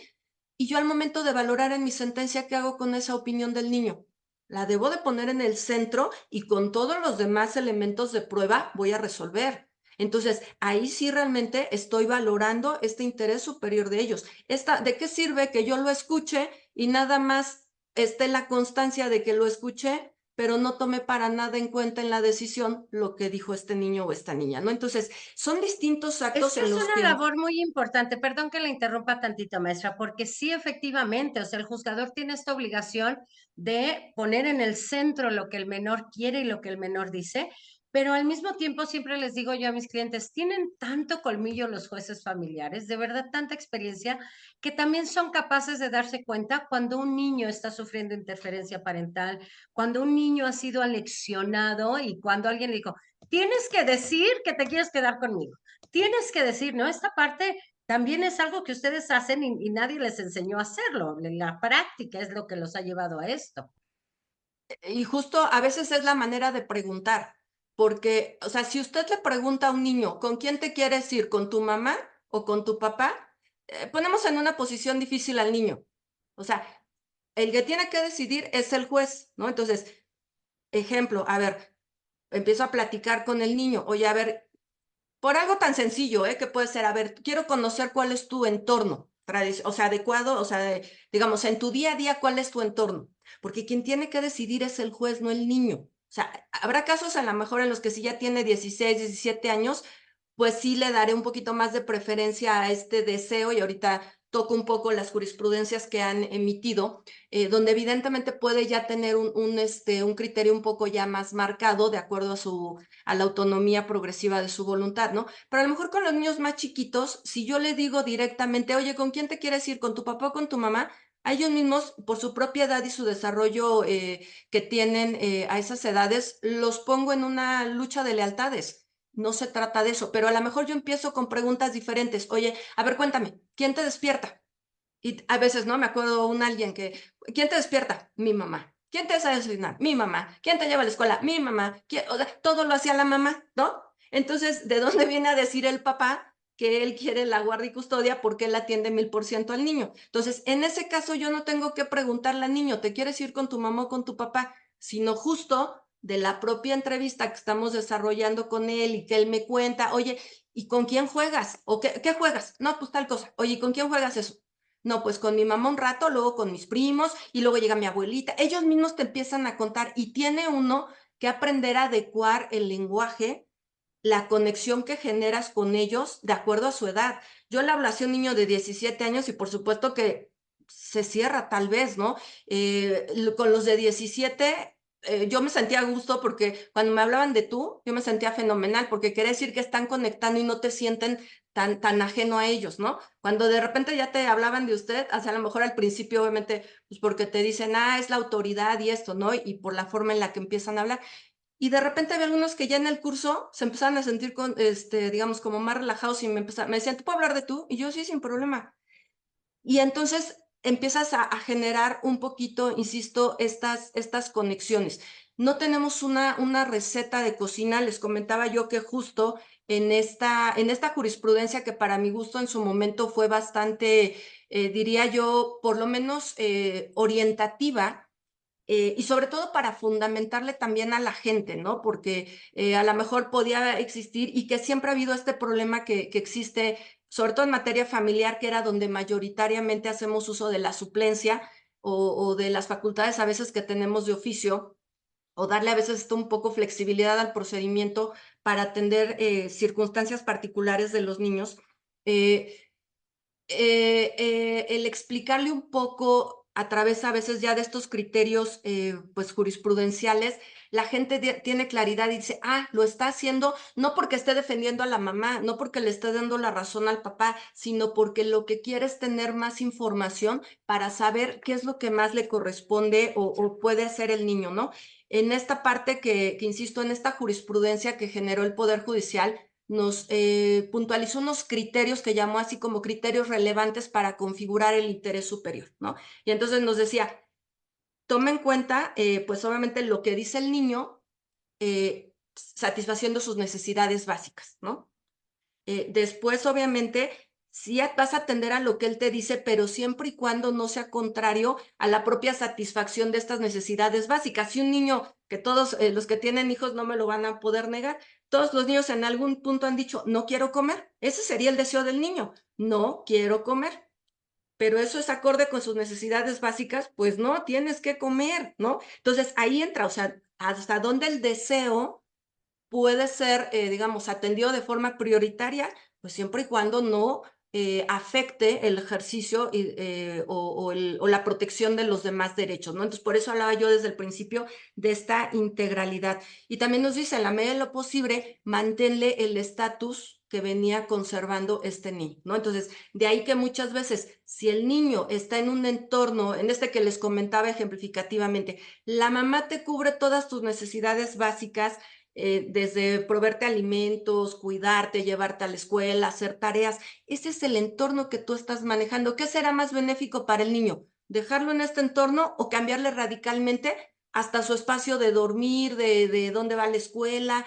y yo al momento de valorar en mi sentencia, ¿qué hago con esa opinión del niño? La debo de poner en el centro y con todos los demás elementos de prueba voy a resolver. Entonces, ahí sí realmente estoy valorando este interés superior de ellos. ¿De qué sirve que yo lo escuche y nada más esté la constancia de que lo escuché, pero no tomé para nada en cuenta en la decisión lo que dijo este niño o esta niña, ¿no? Entonces, son distintos actos Esta en es los una que... labor muy importante, perdón que la interrumpa tantito, maestra, porque sí, efectivamente, o sea, el juzgador tiene esta obligación de poner en el centro lo que el menor quiere y lo que el menor dice, pero al mismo tiempo siempre les digo yo a mis clientes, tienen tanto colmillo los jueces familiares, de verdad tanta experiencia, que también son capaces de darse cuenta cuando un niño está sufriendo interferencia parental, cuando un niño ha sido aleccionado y cuando alguien le dijo, tienes que decir que te quieres quedar conmigo. Tienes que decir, ¿no? Esta parte también es algo que ustedes hacen y nadie les enseñó a hacerlo. La práctica es lo que los ha llevado a esto. Y justo a veces es la manera de preguntar, porque, o sea, si usted le pregunta a un niño, ¿con quién te quieres ir? ¿Con tu mamá o con tu papá? Ponemos en una posición difícil al niño. O sea, el que tiene que decidir es el juez, ¿no? Entonces, ejemplo, a ver, empiezo a platicar con el niño, oye, a ver, por algo tan sencillo, que puede ser, a ver, quiero conocer cuál es tu entorno, o sea, adecuado, o sea, digamos, en tu día a día, ¿cuál es tu entorno? Porque quien tiene que decidir es el juez, no el niño. O sea, habrá casos a lo mejor en los que si ya tiene 16, 17 años, pues sí le daré un poquito más de preferencia a este deseo y ahorita toco un poco las jurisprudencias que han emitido, donde evidentemente puede ya tener un criterio un poco ya más marcado de acuerdo a la autonomía progresiva de su voluntad, ¿no? Pero a lo mejor con los niños más chiquitos, si yo le digo directamente, oye, ¿con quién te quieres ir? ¿Con tu papá o con tu mamá? A ellos mismos, por su propia edad y su desarrollo que tienen a esas edades, los pongo en una lucha de lealtades. No se trata de eso, pero a lo mejor yo empiezo con preguntas diferentes. Oye, a ver, cuéntame, ¿quién te despierta? Y a veces, ¿no? Me acuerdo un alguien que, ¿quién te despierta? Mi mamá. ¿Quién te hace desayunar? Mi mamá. ¿Quién te lleva a la escuela? Mi mamá. O sea, todo lo hacía la mamá, ¿no? Entonces, ¿de dónde viene a decir el papá que él quiere la guardia y custodia porque él atiende 1000% al niño? Entonces, en ese caso yo no tengo que preguntarle al niño, ¿te quieres ir con tu mamá o con tu papá? Sino justo de la propia entrevista que estamos desarrollando con él y que él me cuenta, oye, ¿y con quién juegas? ¿O qué juegas? No, pues tal cosa. Oye, ¿y con quién juegas eso? No, pues con mi mamá un rato, luego con mis primos y luego llega mi abuelita. Ellos mismos te empiezan a contar y tiene uno que aprender a adecuar el lenguaje, la conexión que generas con ellos de acuerdo a su edad. Yo le hablo a un niño de 17 años y por supuesto que se cierra tal vez, ¿no? Con los de 17 yo me sentía a gusto porque cuando me hablaban de tú, yo me sentía fenomenal porque quiere decir que están conectando y no te sienten tan ajeno a ellos, ¿no? Cuando de repente ya te hablaban de usted, a lo mejor al principio obviamente, pues porque te dicen, es la autoridad y esto, ¿no? Y por la forma en la que empiezan a hablar. Y de repente había algunos que ya en el curso se empezaban a sentir digamos, como más relajados y me decían, ¿te puedo hablar de tú? Y yo sí, sin problema. Y entonces empiezas a generar un poquito, insisto, estas conexiones. No tenemos una receta de cocina, les comentaba yo que justo en esta jurisprudencia que para mi gusto en su momento fue bastante, diría yo, por lo menos orientativa, y sobre todo para fundamentarle también a la gente, ¿no? Porque a lo mejor podía existir y que siempre ha habido este problema que existe, sobre todo en materia familiar, que era donde mayoritariamente hacemos uso de la suplencia o de las facultades a veces que tenemos de oficio, o darle a veces esto un poco flexibilidad al procedimiento para atender circunstancias particulares de los niños. El explicarle un poco a través a veces ya de estos criterios pues jurisprudenciales, la gente tiene claridad y dice, lo está haciendo no porque esté defendiendo a la mamá, no porque le esté dando la razón al papá, sino porque lo que quiere es tener más información para saber qué es lo que más le corresponde o puede hacer el niño, ¿no? En esta parte que insisto, en esta jurisprudencia que generó el Poder Judicial, nos puntualizó unos criterios que llamó así como criterios relevantes para configurar el interés superior, ¿no? Y entonces nos decía, toma en cuenta, pues obviamente lo que dice el niño, satisfaciendo sus necesidades básicas, ¿no? Después, obviamente, sí vas a atender a lo que él te dice, pero siempre y cuando no sea contrario a la propia satisfacción de estas necesidades básicas. Si un niño, que todos los que tienen hijos no me lo van a poder negar, todos los niños en algún punto han dicho, no quiero comer. Ese sería el deseo del niño, no quiero comer. Pero eso es acorde con sus necesidades básicas, pues no, tienes que comer, ¿no? Entonces ahí entra, o sea, hasta dónde el deseo puede ser, digamos, atendido de forma prioritaria, pues siempre y cuando no afecte el ejercicio o la protección de los demás derechos, ¿no? Entonces, por eso hablaba yo desde el principio de esta integralidad. Y también nos dice, en la medida de lo posible, manténle el estatus que venía conservando este niño, ¿no? Entonces, de ahí que muchas veces, si el niño está en un entorno, en este que les comentaba ejemplificativamente, la mamá te cubre todas tus necesidades básicas, desde proveerte alimentos, cuidarte, llevarte a la escuela, hacer tareas. Ese es el entorno que tú estás manejando. ¿Qué será más benéfico para el niño? ¿Dejarlo en este entorno o cambiarle radicalmente hasta su espacio de dormir, de dónde va a la escuela?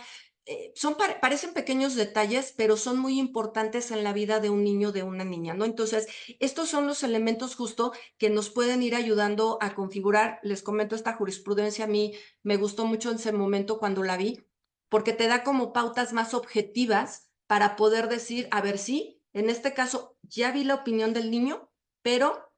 Parecen pequeños detalles, pero son muy importantes en la vida de un niño, de una niña, ¿no? Entonces, estos son los elementos justo que nos pueden ir ayudando a configurar. Les comento, esta jurisprudencia a mí me gustó mucho en ese momento cuando la vi, porque te da como pautas más objetivas para poder decir, a ver, sí, en este caso ya vi la opinión del niño, pero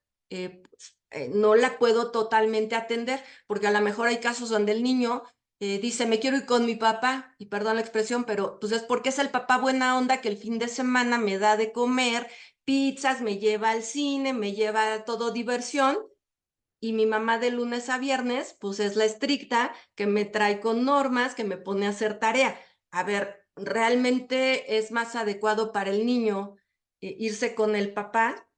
no la puedo totalmente atender, porque a lo mejor hay casos donde el niño dice, me quiero ir con mi papá, y perdón la expresión, pero pues es porque es el papá buena onda que el fin de semana me da de comer pizzas, me lleva al cine, me lleva a todo diversión, y mi mamá de lunes a viernes, pues es la estricta, que me trae con normas, que me pone a hacer tarea. A ver, ¿realmente es más adecuado para el niño irse con el papá?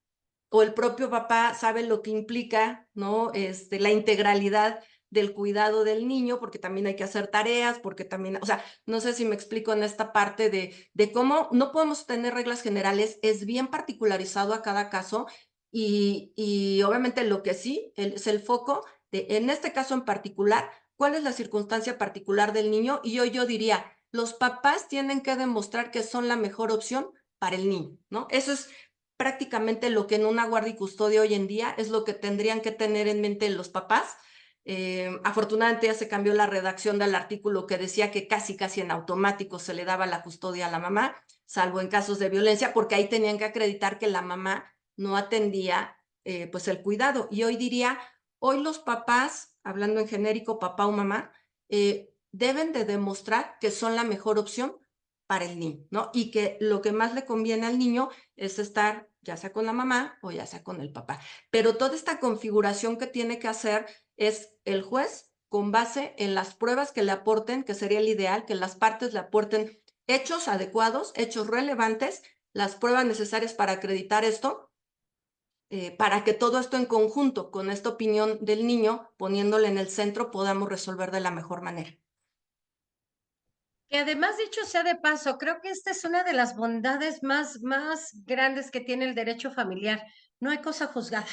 ¿O el propio papá sabe lo que implica, ¿no? La integralidad del cuidado del niño, porque también hay que hacer tareas, porque también, o sea, no sé si me explico en esta parte de cómo no podemos tener reglas generales, es bien particularizado a cada caso y obviamente lo que sí es el foco de, en este caso en particular, cuál es la circunstancia particular del niño, y yo diría, los papás tienen que demostrar que son la mejor opción para el niño, ¿no? Eso es prácticamente lo que en una guardia y custodia hoy en día es lo que tendrían que tener en mente los papás. Afortunadamente ya se cambió la redacción del artículo que decía que casi en automático se le daba la custodia a la mamá, salvo en casos de violencia, porque ahí tenían que acreditar que la mamá no atendía pues el cuidado. Y hoy diría, hoy los papás, hablando en genérico, papá o mamá, deben de demostrar que son la mejor opción para el niño, ¿no? Y que lo que más le conviene al niño es estar ya sea con la mamá o ya sea con el papá. Pero toda esta configuración que tiene que hacer es el juez con base en las pruebas que le aporten, que sería el ideal, que las partes le aporten hechos adecuados, hechos relevantes, las pruebas necesarias para acreditar esto, para que todo esto en conjunto con esta opinión del niño, poniéndole en el centro, podamos resolver de la mejor manera. Que además, dicho sea de paso, creo que esta es una de las bondades más grandes que tiene el derecho familiar. No hay cosa juzgada.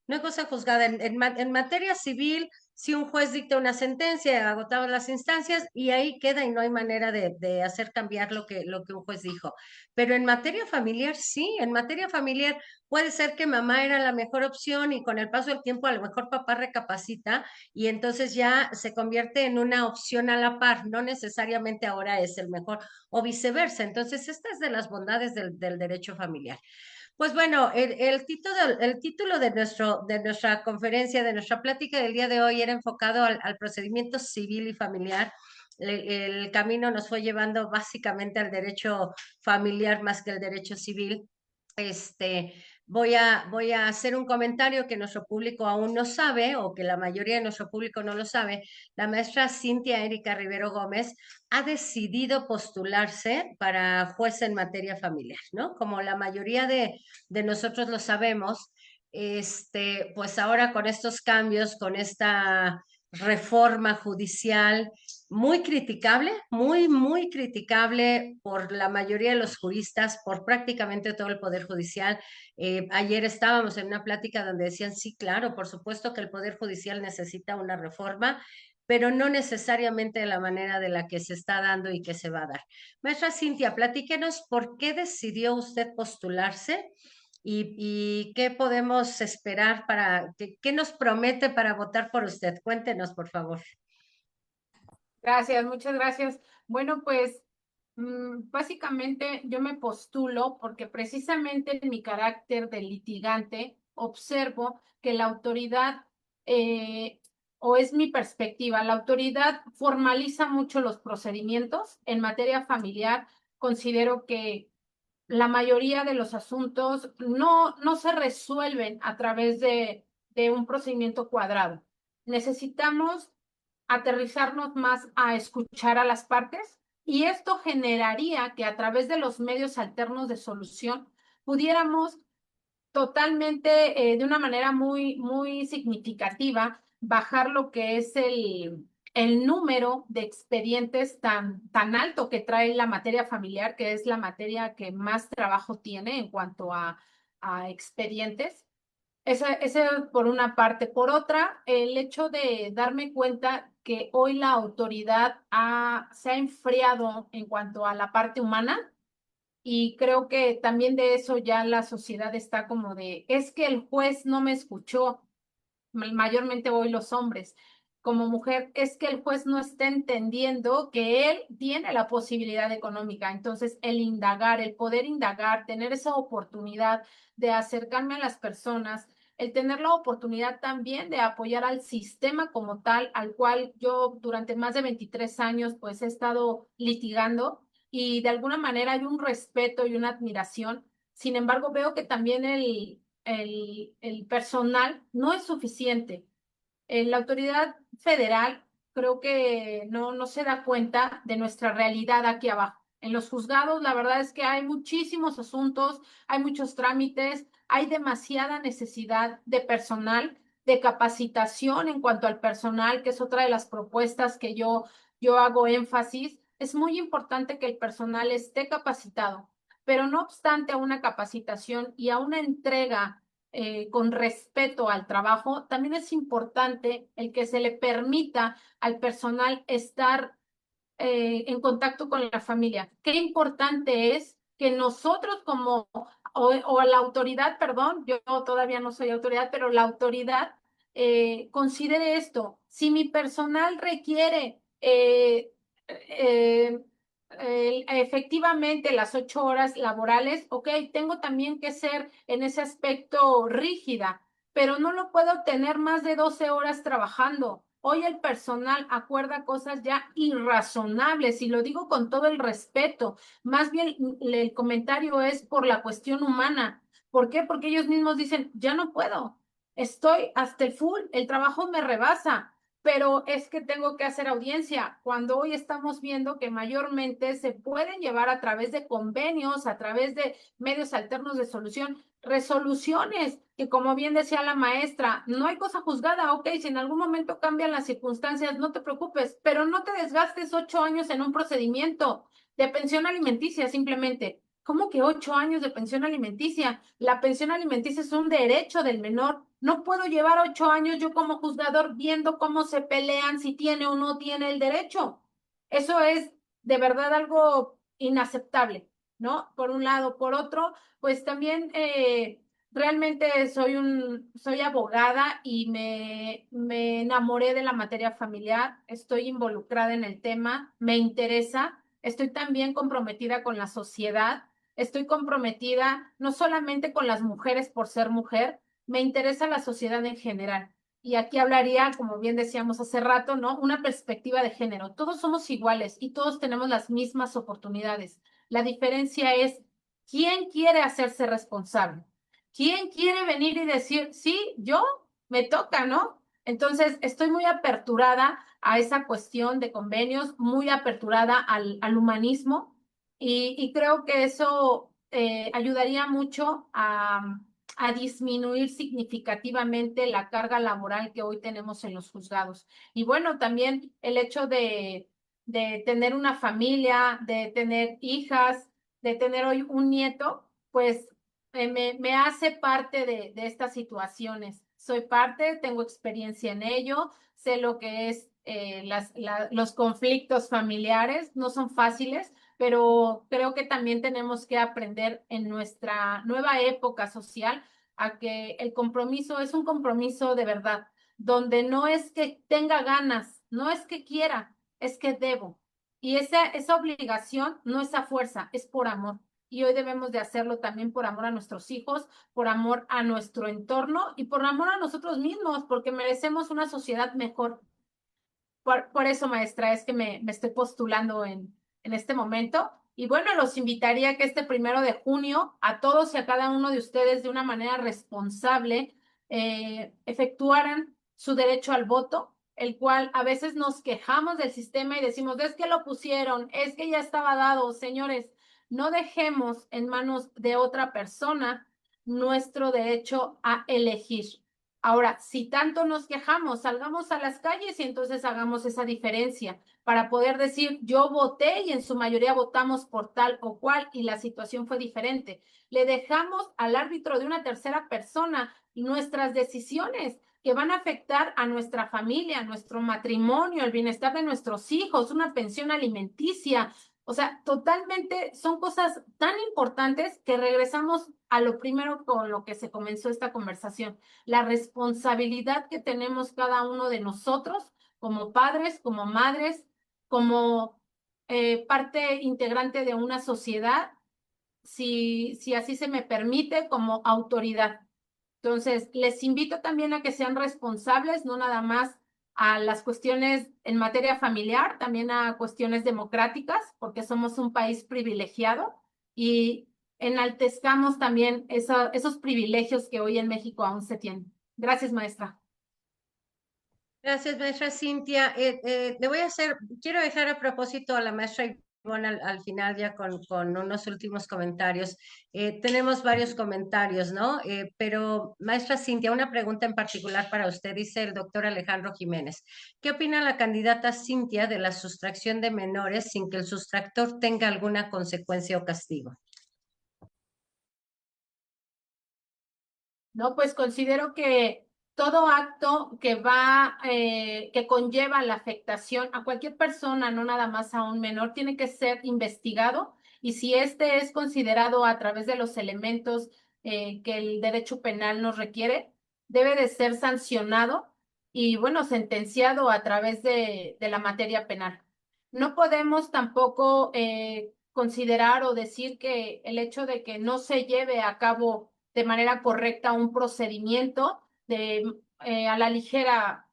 No hay cosa juzgada. En materia civil si un juez dicta una sentencia, agotadas las instancias y ahí queda y no hay manera de hacer cambiar lo que un juez dijo. Pero en materia familiar, sí, en materia familiar puede ser que mamá era la mejor opción y con el paso del tiempo a lo mejor papá recapacita y entonces ya se convierte en una opción a la par, no necesariamente ahora es el mejor o viceversa. Entonces, esta es de las bondades del derecho familiar. Pues bueno, el título de nuestra conferencia, de nuestra plática del día de hoy era enfocado al procedimiento civil y familiar. El camino nos fue llevando básicamente al derecho familiar más que el derecho civil. Este, voy a hacer un comentario que nuestro público aún no sabe o que la mayoría de nuestro público no lo sabe. La maestra Cintia Erika Rivero Gómez ha decidido postularse para juez en materia familiar, ¿no? Como la mayoría de nosotros lo sabemos, pues ahora con estos cambios, con esta reforma judicial muy criticable, muy criticable por la mayoría de los juristas, por prácticamente todo el Poder Judicial. Ayer estábamos en una plática donde decían, sí, claro, por supuesto que el Poder Judicial necesita una reforma, pero no necesariamente de la manera de la que se está dando y que se va a dar. Maestra Cintia, platíquenos por qué decidió usted postularse y qué podemos esperar qué nos promete para votar por usted. Cuéntenos, por favor. Gracias, muchas gracias. Bueno, pues básicamente yo me postulo porque precisamente en mi carácter de litigante observo que la autoridad, o es mi perspectiva, la autoridad formaliza mucho los procedimientos en materia familiar. Considero que la mayoría de los asuntos no se resuelven a través de un procedimiento cuadrado. Necesitamos aterrizarnos más a escuchar a las partes y esto generaría que a través de los medios alternos de solución pudiéramos totalmente, de una manera muy significativa, bajar lo que es el número de expedientes tan alto que trae la materia familiar, que es la materia que más trabajo tiene en cuanto a expedientes. Ese por una parte. Por otra, el hecho de darme cuenta que hoy la autoridad se ha enfriado en cuanto a la parte humana y creo que también de eso ya la sociedad está como de, es que el juez no me escuchó, mayormente hoy los hombres. Como mujer, es que el juez no está entendiendo que él tiene la posibilidad económica. Entonces, el indagar, el poder indagar, tener esa oportunidad de acercarme a las personas, el tener la oportunidad también de apoyar al sistema como tal, al cual yo durante más de 23 años pues he estado litigando y de alguna manera hay un respeto y una admiración. Sin embargo, veo que también el personal no es suficiente. La autoridad federal creo que no se da cuenta de nuestra realidad aquí abajo. En los juzgados, la verdad es que hay muchísimos asuntos, hay muchos trámites, hay demasiada necesidad de personal, de capacitación en cuanto al personal, que es otra de las propuestas que yo hago énfasis. Es muy importante que el personal esté capacitado, pero no obstante a una capacitación y a una entrega con respeto al trabajo, también es importante el que se le permita al personal estar en contacto con la familia. Qué importante es que nosotros o la autoridad, perdón, yo todavía no soy autoridad, pero la autoridad considere esto. Si mi personal requiere efectivamente las 8 horas laborales, ok, tengo también que ser en ese aspecto rígida, pero no lo puedo tener más de 12 horas trabajando. Hoy el personal acuerda cosas ya irrazonables y lo digo con todo el respeto. Más bien el comentario es por la cuestión humana. ¿Por qué? Porque ellos mismos dicen, ya no puedo, estoy hasta el full, el trabajo me rebasa, pero es que tengo que hacer audiencia, cuando hoy estamos viendo que mayormente se pueden llevar a través de convenios, a través de medios alternos de solución, resoluciones, que como bien decía la maestra, no hay cosa juzgada, ok, si en algún momento cambian las circunstancias, no te preocupes, pero no te desgastes 8 años en un procedimiento de pensión alimenticia simplemente. ¿Cómo que 8 años de pensión alimenticia? La pensión alimenticia es un derecho del menor No puedo llevar 8 años yo como juzgador viendo cómo se pelean si tiene o no tiene el derecho. Eso es de verdad algo inaceptable, ¿no? Por un lado. Por otro, pues también realmente soy abogada y me enamoré de la materia familiar, estoy involucrada en el tema, me interesa, estoy también comprometida con la sociedad, estoy comprometida no solamente con las mujeres por ser mujer, me interesa la sociedad en general. Y aquí hablaría, como bien decíamos hace rato, ¿no? Una perspectiva de género. Todos somos iguales y todos tenemos las mismas oportunidades. La diferencia es quién quiere hacerse responsable. ¿Quién quiere venir y decir, sí, yo me toca, ¿no? Entonces, estoy muy aperturada a esa cuestión de convenios, muy aperturada al humanismo y creo que eso ayudaría mucho a disminuir significativamente la carga laboral que hoy tenemos en los juzgados. Y bueno, también el hecho de tener una familia, de tener hijas, de tener hoy un nieto, pues me hace parte de estas situaciones. Soy parte, tengo experiencia en ello, sé lo que es los conflictos familiares, no son fáciles, pero creo que también tenemos que aprender en nuestra nueva época social a que el compromiso es un compromiso de verdad, donde no es que tenga ganas, no es que quiera, es que debo. Y esa obligación no es a fuerza, es por amor. Y hoy debemos de hacerlo también por amor a nuestros hijos, por amor a nuestro entorno y por amor a nosotros mismos, porque merecemos una sociedad mejor. Por eso, maestra, es que me estoy postulando en este momento. Y bueno, los invitaría a que este 1 de junio a todos y a cada uno de ustedes de una manera responsable efectuaran su derecho al voto, el cual a veces nos quejamos del sistema y decimos, es que lo pusieron, es que ya estaba dado. Señores, no dejemos en manos de otra persona nuestro derecho a elegir. Ahora, si tanto nos quejamos, salgamos a las calles y entonces hagamos esa diferencia para poder decir, yo voté y en su mayoría votamos por tal o cual y la situación fue diferente. Le dejamos al árbitro de una tercera persona nuestras decisiones que van a afectar a nuestra familia, a nuestro matrimonio, el bienestar de nuestros hijos, una pensión alimenticia. O sea, totalmente son cosas tan importantes que regresamos a lo primero con lo que se comenzó esta conversación, la responsabilidad que tenemos cada uno de nosotros como padres, como madres, como parte integrante de una sociedad, si así se me permite, como autoridad. Entonces, les invito también a que sean responsables, no nada más a las cuestiones en materia familiar, también a cuestiones democráticas, porque somos un país privilegiado y enaltezcamos también esos privilegios que hoy en México aún se tienen. Gracias, maestra. Gracias, maestra Cintia. Quiero dejar a propósito a la maestra Ivonne al final ya con unos últimos comentarios. Tenemos varios comentarios, ¿no? Pero, maestra Cintia, una pregunta en particular para usted, dice el doctor Alejandro Jiménez. ¿Qué opina la candidata Cintia de la sustracción de menores sin que el sustractor tenga alguna consecuencia o castigo? No, pues considero que todo acto que conlleva la afectación a cualquier persona, no nada más a un menor, tiene que ser investigado y si este es considerado a través de los elementos que el derecho penal nos requiere, debe de ser sancionado y, bueno, sentenciado a través de la materia penal. No podemos tampoco considerar o decir que el hecho de que no se lleve a cabo de manera correcta un procedimiento a la ligera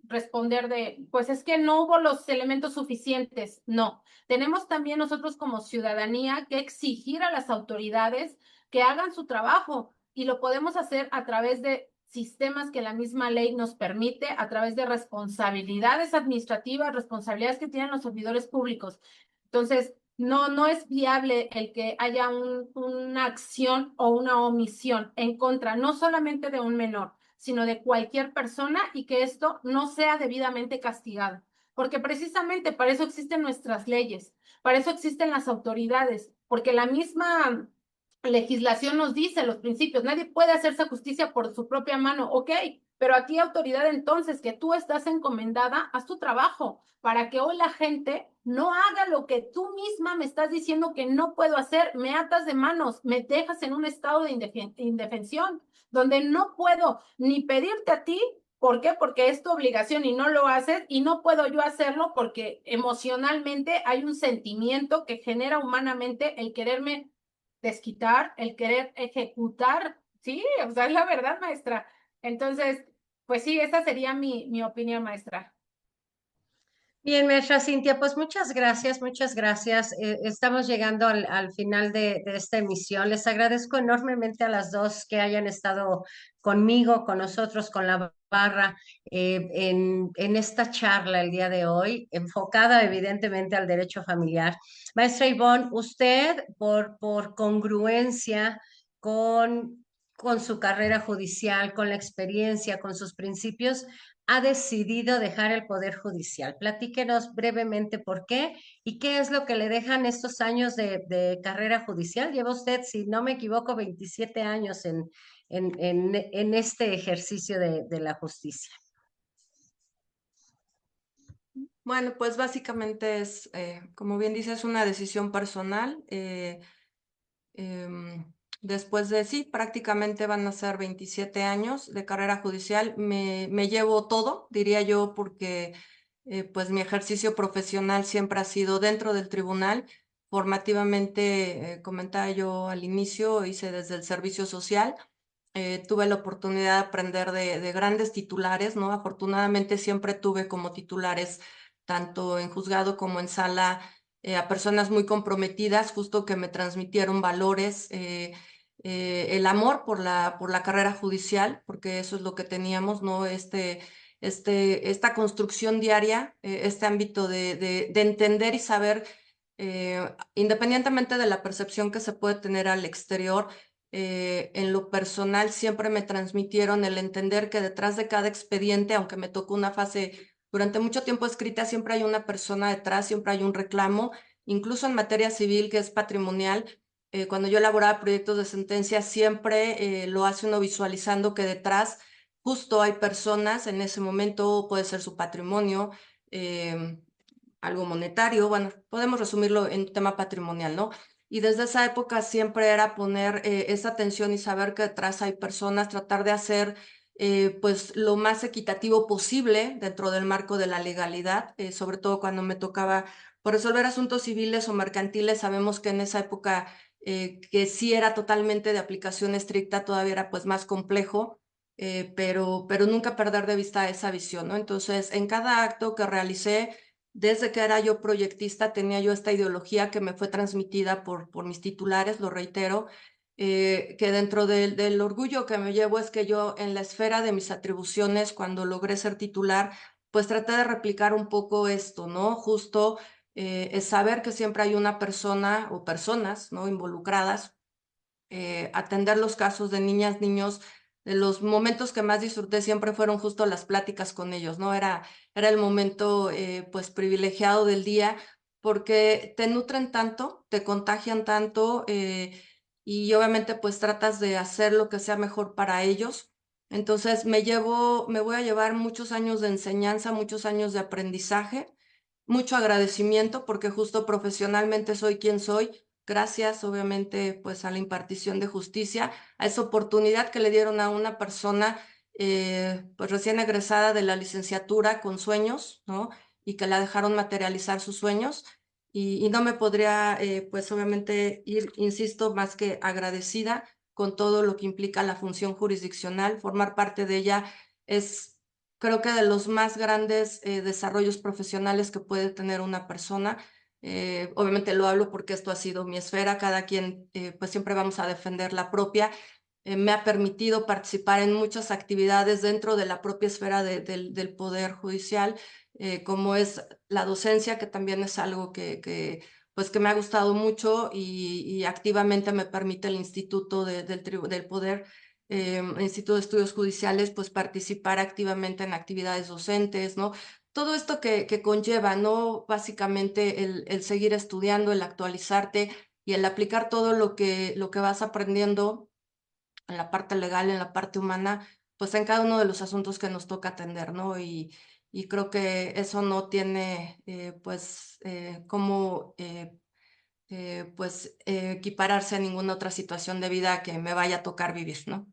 responder pues es que no hubo los elementos suficientes. No, tenemos también nosotros como ciudadanía que exigir a las autoridades que hagan su trabajo y lo podemos hacer a través de sistemas que la misma ley nos permite, a través de responsabilidades administrativas, responsabilidades que tienen los servidores públicos. Entonces, no es viable el que haya una acción o una omisión en contra, no solamente de un menor, sino de cualquier persona y que esto no sea debidamente castigado. Porque precisamente para eso existen nuestras leyes, para eso existen las autoridades, porque la misma legislación nos dice, los principios, nadie puede hacerse justicia por su propia mano, ok, pero aquí autoridad entonces, que tú estás encomendada, haz tu trabajo para que hoy la gente no haga lo que tú misma me estás diciendo que no puedo hacer, me atas de manos, me dejas en un estado de indefensión, donde no puedo ni pedirte a ti. ¿Por qué? Porque es tu obligación y no lo haces, y no puedo yo hacerlo porque emocionalmente hay un sentimiento que genera humanamente el quererme desquitar, el querer ejecutar, sí, o sea, es la verdad, maestra. Entonces, pues sí, esa sería mi opinión, maestra. Bien, maestra Cintia, pues muchas gracias, muchas gracias. Estamos llegando al final de esta emisión. Les agradezco enormemente a las dos que hayan estado conmigo, con nosotros, con la barra, en esta charla el día de hoy, enfocada evidentemente al derecho familiar. Maestra Ivonne, usted, por congruencia con su carrera judicial, con la experiencia, con sus principios, ha decidido dejar el Poder Judicial. Platíquenos brevemente por qué y qué es lo que le dejan estos años de carrera judicial. Lleva usted, si no me equivoco, 27 años en este ejercicio de la justicia. Bueno, pues básicamente es, como bien dices, una decisión personal. Después de, sí, prácticamente van a ser 27 años de carrera judicial. Me llevo todo, diría yo, porque pues mi ejercicio profesional siempre ha sido dentro del tribunal. Formativamente, comentaba yo al inicio, hice desde el servicio social. Tuve la oportunidad de aprender de grandes titulares, ¿no? Afortunadamente siempre tuve como titulares, tanto en juzgado como en sala, a personas muy comprometidas, justo que me transmitieron valores, el amor por la carrera judicial, porque eso es lo que teníamos, ¿no? Esta construcción diaria, este ámbito de entender y saber, independientemente de la percepción que se puede tener al exterior, en lo personal siempre me transmitieron el entender que detrás de cada expediente, aunque me tocó una fase durante mucho tiempo escrita, siempre hay una persona detrás, siempre hay un reclamo, incluso en materia civil que es patrimonial. Cuando yo elaboraba proyectos de sentencia, siempre lo hace uno visualizando que detrás justo hay personas, en ese momento puede ser su patrimonio, eh, algo monetario, bueno, podemos resumirlo en tema patrimonial, ¿no? Y desde esa época siempre era poner esa atención y saber que detrás hay personas, tratar de hacer pues lo más equitativo posible dentro del marco de la legalidad, sobre todo cuando me tocaba por resolver asuntos civiles o mercantiles. Sabemos que en esa época que sí era totalmente de aplicación estricta, todavía era pues más complejo, pero nunca perder de vista esa visión, ¿no? Entonces, en cada acto que realicé, desde que era yo proyectista, tenía yo esta ideología que me fue transmitida por mis titulares, lo reitero, que dentro del orgullo que me llevo es que yo en la esfera de mis atribuciones, cuando logré ser titular, pues traté de replicar un poco esto, ¿no? Justo es saber que siempre hay una persona o personas, ¿no? Involucradas, atender los casos de niñas, niños. De los momentos que más disfruté siempre fueron justo las pláticas con ellos, ¿no? Era el momento pues privilegiado del día, porque te nutren tanto, te contagian tanto, y obviamente pues tratas de hacer lo que sea mejor para ellos. Entonces me voy a llevar muchos años de enseñanza, muchos años de aprendizaje, mucho agradecimiento, porque justo profesionalmente soy quien soy, gracias obviamente pues a la impartición de justicia, a esa oportunidad que le dieron a una persona pues recién egresada de la licenciatura con sueños, ¿no? Y que la dejaron materializar sus sueños. Y no me podría pues obviamente ir, insisto, más que agradecida con todo lo que implica la función jurisdiccional. Formar parte de ella es, creo que, de los más grandes desarrollos profesionales que puede tener una persona. Obviamente lo hablo porque esto ha sido mi esfera, cada quien pues siempre vamos a defender la propia. Me ha permitido participar en muchas actividades dentro de la propia esfera del Poder Judicial, como es la docencia, que también es algo pues que me ha gustado mucho, y activamente me permite el Instituto del Poder, Instituto de Estudios Judiciales, pues participar activamente en actividades docentes, ¿no? Todo esto que conlleva, ¿no? Básicamente el seguir estudiando, el actualizarte, y el aplicar todo lo que vas aprendiendo en la parte legal, en la parte humana, pues en cada uno de los asuntos que nos toca atender, ¿no? Y creo que eso no tiene, pues, cómo, pues, equipararse a ninguna otra situación de vida que me vaya a tocar vivir, ¿no?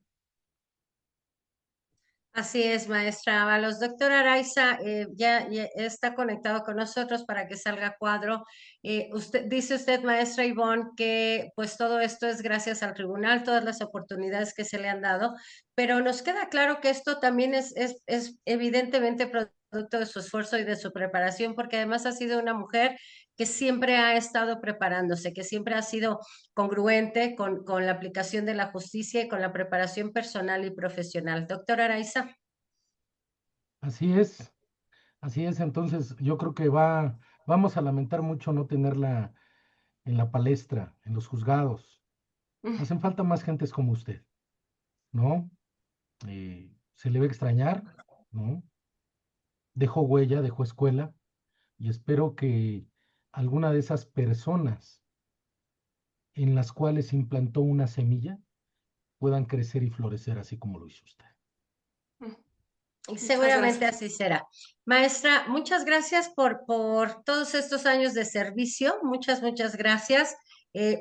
Así es, maestra Ábalos. Doctor Araiza, ya está conectado con nosotros para que salga a cuadro. Dice usted, maestra Ivonne, que pues todo esto es gracias al tribunal, todas las oportunidades que se le han dado, pero nos queda claro que esto también es evidentemente producto de su esfuerzo y de su preparación, porque además ha sido una mujer que siempre ha estado preparándose, que siempre ha sido congruente con la aplicación de la justicia y con la preparación personal y profesional. Doctor Araiza. Así es, así es. Entonces, yo creo que vamos a lamentar mucho no tenerla en la palestra, en los juzgados. Hacen falta más gentes como usted, ¿no? Se le va a extrañar, ¿no? Dejó huella, dejó escuela, y espero que alguna de esas personas en las cuales implantó una semilla puedan crecer y florecer así como lo hizo usted. Y seguramente gracias. así será. Maestra, muchas gracias por todos estos años de servicio. Muchas gracias.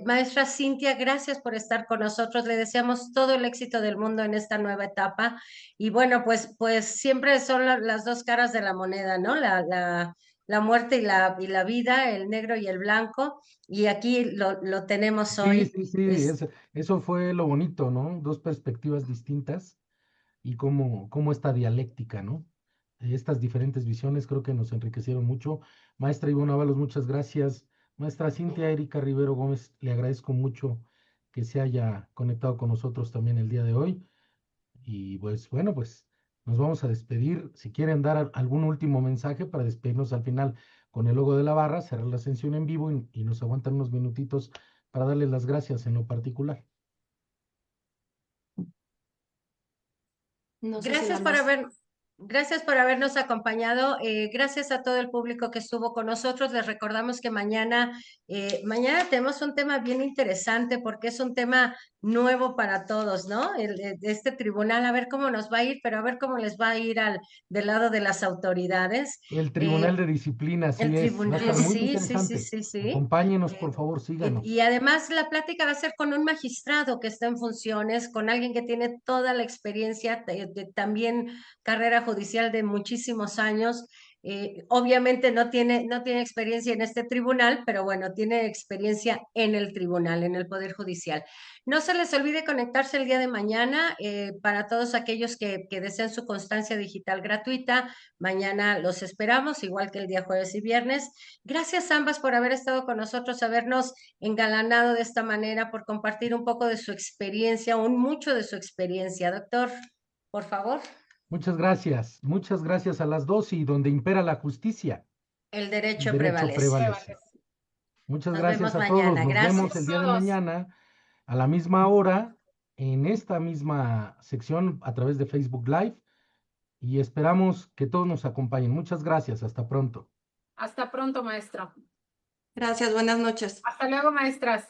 Maestra Cintia, gracias por estar con nosotros. Le deseamos todo el éxito del mundo en esta nueva etapa. Y bueno, pues siempre son las dos caras de la moneda, ¿no? La muerte y la vida, el negro y el blanco. Y aquí lo tenemos Sí, hoy. sí, sí, eso fue lo bonito, ¿no? Dos perspectivas distintas y cómo esta dialéctica, ¿no? Estas diferentes visiones creo que nos enriquecieron mucho. Maestra Ivonne Ábalos, muchas gracias. Maestra Cintia Erika Rivero Gómez, le agradezco mucho que se haya conectado con nosotros también el día de hoy. Y pues bueno, pues nos vamos a despedir. Si quieren dar algún último mensaje para despedirnos al final con el logo de la barra, cerrar la sesión en vivo y nos aguantan unos minutitos para darles las gracias en lo particular. No sé si Gracias la por más. gracias por habernos acompañado. Gracias a todo el público que estuvo con nosotros. Les recordamos que mañana tenemos un tema bien interesante porque es un tema nuevo para todos, ¿no? Este tribunal, a ver cómo nos va a ir, pero a ver cómo les va a ir del lado de las autoridades. El Tribunal Eh, de Disciplina, el así es. Va a tribunal, estar muy interesante. sí. Acompáñenos, Eh, por favor, y síganos. además la plática va a ser con un magistrado que está en funciones, con alguien que tiene toda la experiencia, también carrera judicial de muchísimos años. Obviamente no tiene experiencia en este tribunal, pero bueno, tiene experiencia en el tribunal, en el Poder Judicial. No se les olvide conectarse el día de mañana para todos aquellos que desean su constancia digital gratuita. Mañana los esperamos, igual que el día jueves y viernes. Gracias ambas por haber estado con nosotros, habernos engalanado de esta manera, por compartir un poco de su experiencia, mucho de su experiencia. Doctor, por favor. Muchas gracias a las dos y donde impera la justicia, El el derecho derecho prevalece. prevalece. Muchas Nos gracias vemos a todos. mañana. Nos vemos Gracias. el día de Todos. mañana a la misma hora en esta misma sección a través de Facebook Live y esperamos que todos nos acompañen. Muchas gracias. Hasta pronto. Hasta pronto, maestro. Gracias, buenas noches. Hasta luego, maestras.